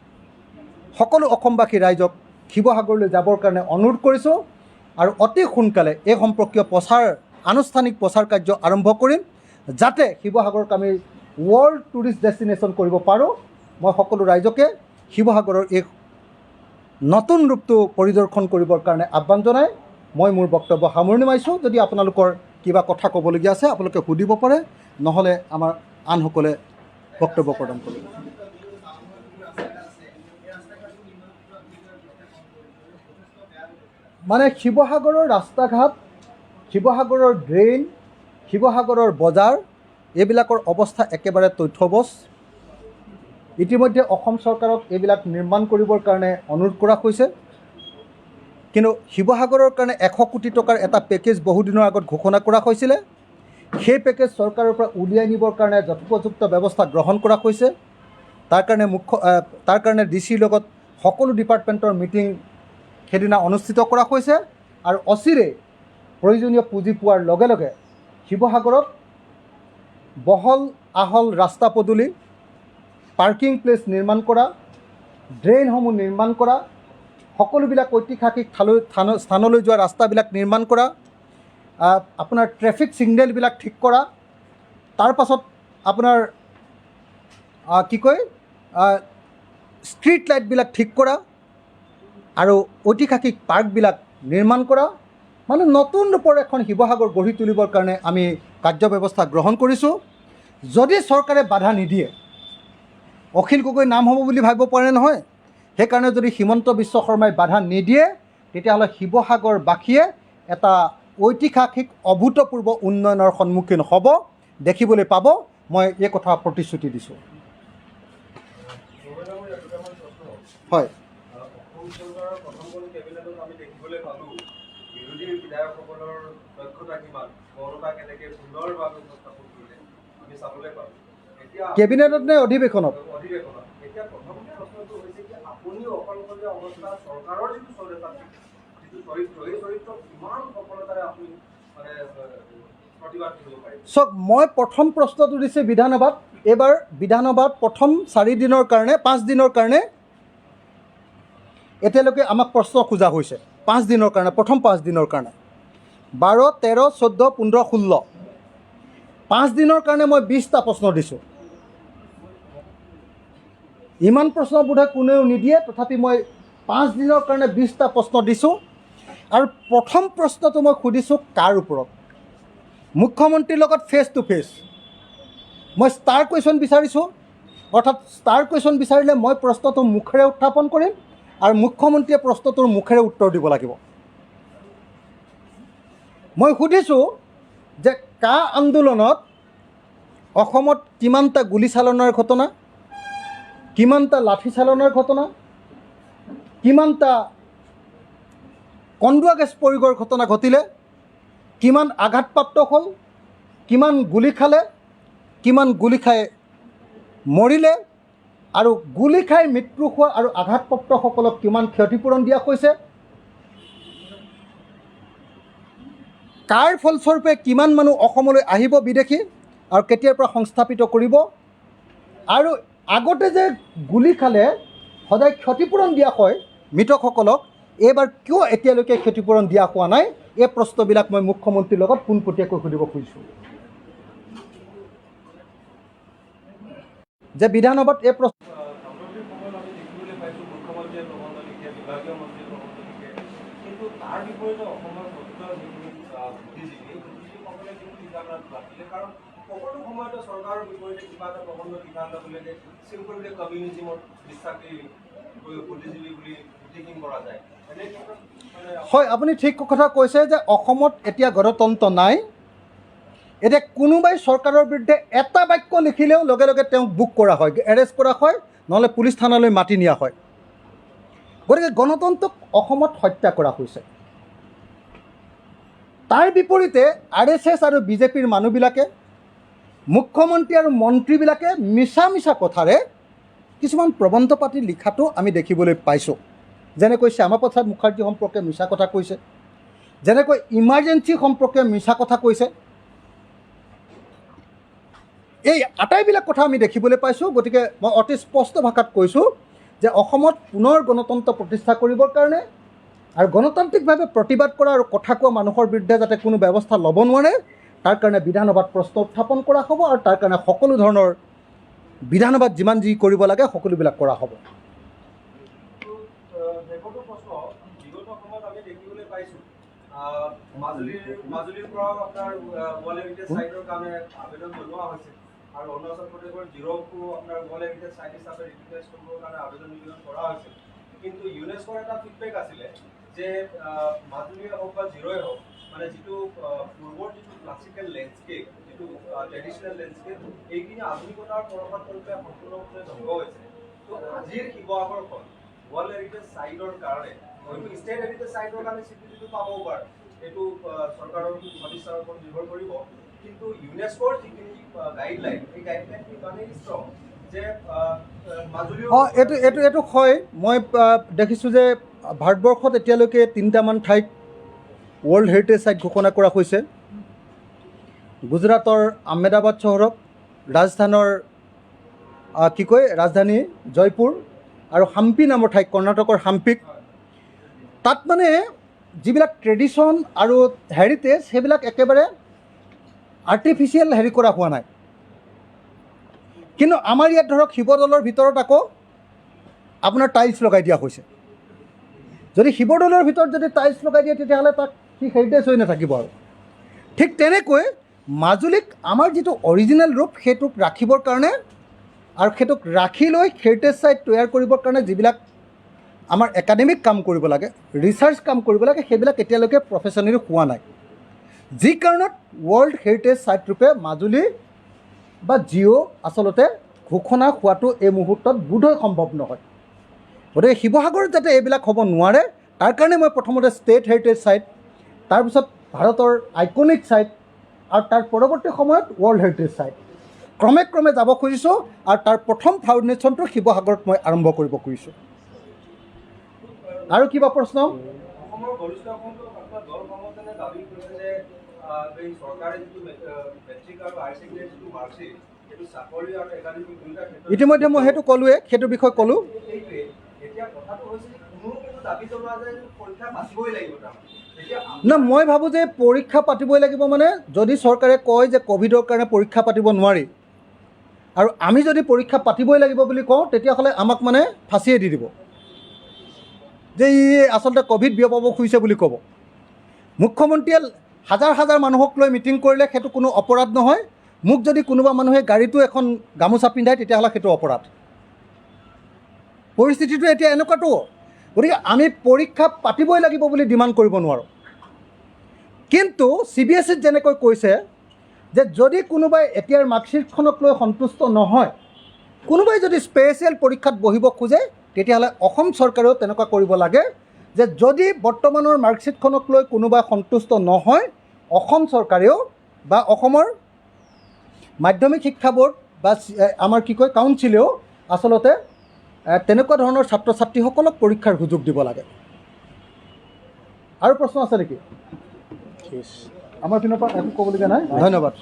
সকলো অসমবাসী ৰাইজক শিৱসাগৰলৈ যাবৰ কাৰণে অনুৰোধ কৰিছোঁ, আৰু অতি সোনকালে এই সম্পৰ্কীয় আনুষ্ঠানিক প্ৰচাৰ কাৰ্য আৰম্ভ কৰিম, যাতে শিৱসাগৰক আমি ৱৰ্ল্ড টুৰিষ্ট ডেষ্টিনেশ্যন কৰিব পাৰোঁ। মই সকলো ৰাইজকে শিৱসাগৰৰ এই নতুন ৰূপটো পৰিদৰ্শন কৰিবৰ কাৰণে আহ্বান জনাই মই মোৰ বক্তব্য সামৰণি মাৰিছোঁ। যদি আপোনালোকৰ কিবা কথা ক'বলগীয়া আছে আপোনালোকে সুধিব পাৰে, নহ'লে আমাৰ আনসকলে বক্তব্য প্ৰদান কৰিব। মানে শিৱসাগৰৰ ৰাস্তা ঘাট, শিৱসাগৰৰ ড্ৰেইন, শিৱসাগৰৰ বজাৰ, এইবিলাকৰ অৱস্থা একেবাৰে তথ্যবচ। ইতিমধ্যে অসম চৰকাৰক এইবিলাক নিৰ্মাণ কৰিবৰ কাৰণে অনুৰোধ কৰা হৈছে, কিন্তু শিৱসাগৰৰ কাৰণে 100 কোটি টকাৰ এটা পেকেজ বহুদিনৰ আগত ঘোষণা কৰা হৈছিলে। সেই পেকেজ চৰকাৰৰ পৰা উলিয়াই নিবৰ কাৰণে যথোপযুক্ত ব্যৱস্থা গ্ৰহণ কৰা হৈছে। তাৰ কাৰণে ডিচিৰ লগত সকলো ডিপাৰ্টমেণ্টৰ মিটিং সেইদিনা অনুষ্ঠিত কৰা হৈছে, আৰু অচিৰেই প্ৰয়োজনীয় পুঁজি পোৱাৰ লগে লগে শিৱসাগৰত বহল আহল ৰাস্তা পদূলি, পাৰ্কিং প্লেচ নিৰ্মাণ কৰা, ড্ৰেইনসমূহ নিৰ্মাণ কৰা, সকলোবিলাক ঐতিহাসিক স্থানলৈ যোৱা ৰাস্তাবিলাক নিৰ্মাণ কৰা, আপোনাৰ ট্ৰেফিক ছিগনেলবিলাক ঠিক কৰা, তাৰ পাছত আপোনাৰ ষ্ট্ৰীট লাইটবিলাক ঠিক কৰা, আৰু ঐতিহাসিক পাৰ্কবিলাক নিৰ্মাণ কৰা, মানে নতুন ৰূপৰ এখন শিৱসাগৰ গঢ়ি তুলিবৰ কাৰণে আমি কাৰ্যব্যৱস্থা গ্ৰহণ কৰিছোঁ। যদি চৰকাৰে বাধা নিদিয়ে, অখিল গগৈ নাম হ'ব বুলি ভাবিব পাৰে নহয়। সেইকাৰণে যদি হিমন্ত বিশ্ব শৰ্মাই বাধা নিদিয়ে, তেতিয়াহ'লে শিৱসাগৰবাসীয়ে এটা ঐতিহাসিক অভূতপূৰ্ব উন্নয়নৰ সন্মুখীন হ'ব, দেখিবলৈ পাব। মই এই কথা প্ৰতিশ্ৰুতি দিছোঁ। হয়, কেবিনেটত নে অধিৱেশনত? চাওক, মই প্ৰথম প্ৰশ্নটো দিছোঁ বিধানসভাত। এইবাৰ বিধানসভাত প্ৰথম 4 দিনৰ কাৰণে 5 দিনৰ কাৰণে এতিয়ালৈকে আমাক প্ৰশ্ন খোজা হৈছে। 5 দিনৰ কাৰণে, প্ৰথম 5 দিনৰ কাৰণে 12, 13, 14, 15, 16 5 দিনৰ কাৰণে মই 20টা প্ৰশ্ন দিছোঁ। ইমান প্ৰশ্ন বোধহয় কোনেও নিদিয়ে, তথাপি মই 5 দিনৰ কাৰণে 20টা প্ৰশ্ন দিছোঁ। আৰু প্ৰথম প্ৰশ্নটো মই সুধিছোঁ কাৰ ওপৰত? মুখ্যমন্ত্ৰীৰ লগত ফেচ টু ফেচ। মই ষ্টাৰ কুৱেশ্যন বিচাৰিছোঁ, অৰ্থাৎ ষ্টাৰ কুৱেশ্যন বিচাৰিলে মই প্ৰশ্নটো মুখেৰে উত্থাপন কৰিম আৰু মুখ্যমন্ত্ৰীয়ে প্ৰশ্নটোৰ মুখেৰে উত্তৰ দিব লাগিব। মই সুধিছোঁ যে কা আন্দোলনত অসমত কিমানটা গুলীচালনাৰ ঘটনা, কিমানটা লাঠিচালনাৰ ঘটনা, কিমানটা কন্দুৱা গেছ প্ৰয়োগৰ ঘটনা ঘটিলে, কিমান আঘাতপ্ৰাপ্ত হ'ল, কিমান গুলি খালে, কিমান গুলি খাই মৰিলে, আৰু গুলি খাই মৃত্যু হোৱা আৰু আঘাতপ্ৰাপ্তসকলক কিমান ক্ষতিপূৰণ দিয়া হৈছে, কাৰ ফলস্বৰূপে কিমান মানুহ অসমলৈ আহিব বিদেশী আৰু কেতিয়াৰ পৰা সংস্থাপিত কৰিব, আৰু আগতে যে গুলি খালে সদায় ক্ষতিপূৰণ দিয়া হয় মৃতকসকলক, এইবাৰ কিয় এতিয়ালৈকে ক্ষতিপূৰণ দিয়া হোৱা নাই? এই প্ৰশ্নবিলাক মই মুখ্যমন্ত্ৰীৰ লগত পোনপটীয়াকৈ সুধিব খুজিছোঁ। যে বিধানসভাত এই প্ৰশ্ন হয়, আপুনি ঠিক কথা কৈছে যে অসমত এতিয়া গণতন্ত্ৰ নাই। এতিয়া কোনোবাই চৰকাৰৰ বিৰুদ্ধে এটা বাক্য লিখিলেও লগে লগে তেওঁক বুক কৰা হয়, এৰেষ্ট কৰা হয়, নহ'লে পুলিচ থানালৈ মাতি নিয়া হয়। গতিকে গণতন্ত্ৰক অসমত হত্যা কৰা হৈছে। তাৰ বিপৰীতে RSS আৰু বিজেপিৰ মানুহবিলাকে, মুখ্যমন্ত্ৰী আৰু মন্ত্ৰীবিলাকে মিছা মিছা কথাৰে কিছুমান প্ৰবন্ধ পাতি লিখাটো আমি দেখিবলৈ পাইছোঁ। যেনেকৈ শ্যামা প্ৰসাদ মুখাৰ্জী সম্পৰ্কে মিছা কথা কৈছে, যেনেকৈ ইমাৰ্জেঞ্চি সম্পৰ্কে মিছা কথা কৈছে। এই আটাইবিলাক কথা আমি দেখিবলৈ পাইছোঁ। গতিকে মই অতি স্পষ্ট ভাষাত কৈছোঁ যে অসমত পুনৰ গণতন্ত্ৰ প্ৰতিষ্ঠা কৰিবৰ কাৰণে আৰু গণতান্ত্ৰিকভাৱে প্ৰতিবাদ কৰা আৰু কথা কোৱা মানুহৰ বিৰুদ্ধে যাতে কোনো ব্যৱস্থা ল'ব নোৱাৰে, তাৰ কাৰণে বিধানসভাত প্ৰশ্ন উত্থাপন কৰা হ'ব, আৰু তাৰ কাৰণে সকলো ধৰণৰ বিধানসভাত যিমান যি কৰিব লাগে সকলোবিলাক কৰা হ'ব। মাজুলীৰ পৰা আপোনাৰ ৱৰ্ল্ড হেৰিটেজ চাইটৰ কাৰণে আবেদন জনোৱা হৈছে, আৰু অৰুণাচল প্ৰদেশৰ জিৰ'কো আপোনাৰ ৱৰ্ল্ড হেৰিটেজ চাইট হিচাপে ৰিকগনাইজ কৰিবৰ কাৰণে আবেদন নিবেদন কৰা হৈছে। কিন্তু ইউনেস্কোৰ এটা ফিডবেক আছিলে যে মাজুলীয়ে হওক বা জিৰ'ই হওক, মানে যিটো পূৰ্বৰ যিটো ক্লাছিকেল লেণ্ডস্কেপ, যিটো ট্ৰেডিশ্যনেল লেণ্ডস্কেপ, এইখিনি আধুনিকতাৰ পৰশত কৰি সম্পূৰ্ণৰূপে ধ্বংস হৈছে। তো আজিৰ শিৱসাগৰখন ৱৰ্ল্ড হেৰিটেজ চাইটৰ কাৰণে, হয়তো ষ্টেট হেৰিটেজ চাইটৰ কাৰণে স্বীকৃতিটো পাবও পাৰে, এইটো চৰকাৰৰ সদিচ্ছাৰ ওপৰত নিৰ্ভৰ কৰিব। কিন্তু ইউনেস্কোৰ যিখিনি গাইডলাইন, এই গাইডলাইনটো ইমানেই ষ্ট্ৰং যে এইটো হয়। মই দেখিছোঁ যে ভাৰতবৰ্ষত এতিয়ালৈকে 3টামান ঠাইত ৱৰ্ল্ড হেৰিটেজ চাইট ঘোষণা কৰা হৈছে। গুজৰাটৰ আহমেদাবাদ চহৰক, ৰাজস্থানৰ ৰাজধানী জয়পুৰ, আৰু হাম্পি নামৰ ঠাই কৰ্ণাটকৰ হাম্পিক। তাত মানে যিবিলাক ট্ৰেডিশ্যন আৰু হেৰিটেজ সেইবিলাক একেবাৰে আৰ্টিফিচিয়েল হেৰি কৰা হোৱা নাই। কিন্তু আমাৰ ইয়াত ধৰক শিৱদৌলৰ ভিতৰত আকৌ আপোনাৰ টাইলছ লগাই দিয়া হৈছে। যদি শিৱদৌলৰ ভিতৰত যদি টাইলছ লগাই দিয়ে, তেতিয়াহ'লে তাক সি হেৰিটেজ হৈ নাথাকিব আৰু ঠিক তেনেকৈ মাজুলীক আমাৰ যিটো অৰিজিনেল ৰূপ সেইটোক ৰাখিবৰ কাৰণে আৰু সেইটোক ৰাখি লৈ হেৰিটেজ চাইট তৈয়াৰ কৰিবৰ কাৰণে যিবিলাক আমাৰ একাডেমিক কাম কৰিব লাগে ৰিচাৰ্চ কাম কৰিব লাগে সেইবিলাক এতিয়ালৈকে প্ৰফেচনেলি হোৱা নাই যি কাৰণত ৱৰ্ল্ড হেৰিটেজ চাইট ৰূপে মাজুলী বা জিঅ' আচলতে ঘোষণা হোৱাটো এই মুহূৰ্তত বোধহয় সম্ভৱ নহয় গতিকে শিৱসাগৰত যাতে এইবিলাক হ'ব নোৱাৰে তাৰ কাৰণে মই প্ৰথমতে ষ্টেট হেৰিটেজ চাইট তাৰপিছত ভাৰতৰ আইকনিক চাইট আৰু তাৰ পৰৱৰ্তী সময়ত ৱৰ্ল্ড হেৰিটেজ চাইট ক্ৰমে ক্ৰমে যাব খুজিছোঁ আৰু তাৰ প্ৰথম ফাউণ্ডেশ্যনটো শিৱসাগৰত মই আৰম্ভ কৰিব খুজিছোঁ আৰু কিবা প্ৰশ্ন অসমৰ গৰিষ্ঠ সংখ্যক আপোনাৰ দল সমৰ্থনে দাবী কৰিছে যে এই চৰকাৰে যিটো মেট্ৰিক আৰু হায়াৰ ছেকেণ্ডেৰী যিটো মাৰ্কশ্বিট সেইটো চাকৰি আৰু একাডেমিক দুয়োটা ক্ষেত্ৰত ইতিমধ্যে মই সেইটো ক'লোৱে সেইটো বিষয়ে ক'লোঁ সেইটোৱে এতিয়া কথাটো হৈছে যে কোনো কিন্তু দাবী জনোৱা যায় যে পৰীক্ষা পাতিবই লাগিব তাৰমানে এতিয়া না মই ভাবোঁ যে পৰীক্ষা পাতিবই লাগিব মানে যদি চৰকাৰে কয় যে ক'ভিডৰ কাৰণে পৰীক্ষা পাতিব নোৱাৰি আৰু আমি যদি পৰীক্ষা পাতিবই লাগিব বুলি কওঁ তেতিয়াহ'লে আমাক মানে ফাঁচিয়ে দি দিব যে ই আচলতে ক'ভিড বিয়পাব খুজিছে বুলি ক'ব মুখ্যমন্ত্ৰীয়ে হাজাৰ হাজাৰ মানুহক লৈ মিটিং কৰিলে সেইটো কোনো অপৰাধ নহয় মোক যদি কোনোবা মানুহে গাড়ীটো এখন গামোচা পিন্ধায় তেতিয়াহ'লে সেইটো অপৰাধ পৰিস্থিতিটো এতিয়া এনেকুৱাতো গতিকে আমি পৰীক্ষা পাতিবই লাগিব বুলি ডিমাণ্ড কৰিব নোৱাৰোঁ কিন্তু CBSEত যেনেকৈ কৈছে যে যদি কোনোবাই এতিয়াৰ মাৰ্কশ্বিটখনক লৈ সন্তুষ্ট নহয় কোনোবাই যদি স্পেচিয়েল পৰীক্ষাত বহিব খোজে তেতিয়াহ'লে অসম চৰকাৰেও তেনেকুৱা কৰিব লাগে যে যদি বৰ্তমানৰ মাৰ্কশ্বিটখনক লৈ কোনোবা সন্তুষ্ট নহয় অসম চৰকাৰেও বা অসমৰ মাধ্যমিক শিক্ষা বোৰ্ড বা আমাৰ কি কয় কাউন্সিলেও আচলতে তেনেকুৱা ধৰণৰ ছাত্ৰ ছাত্ৰীসকলক পৰীক্ষাৰ সুযোগ দিব লাগে আৰু প্ৰশ্ন আছে নেকি আমাৰ পিনৰ পৰা একো ক'বলগীয়া নাই ধন্যবাদ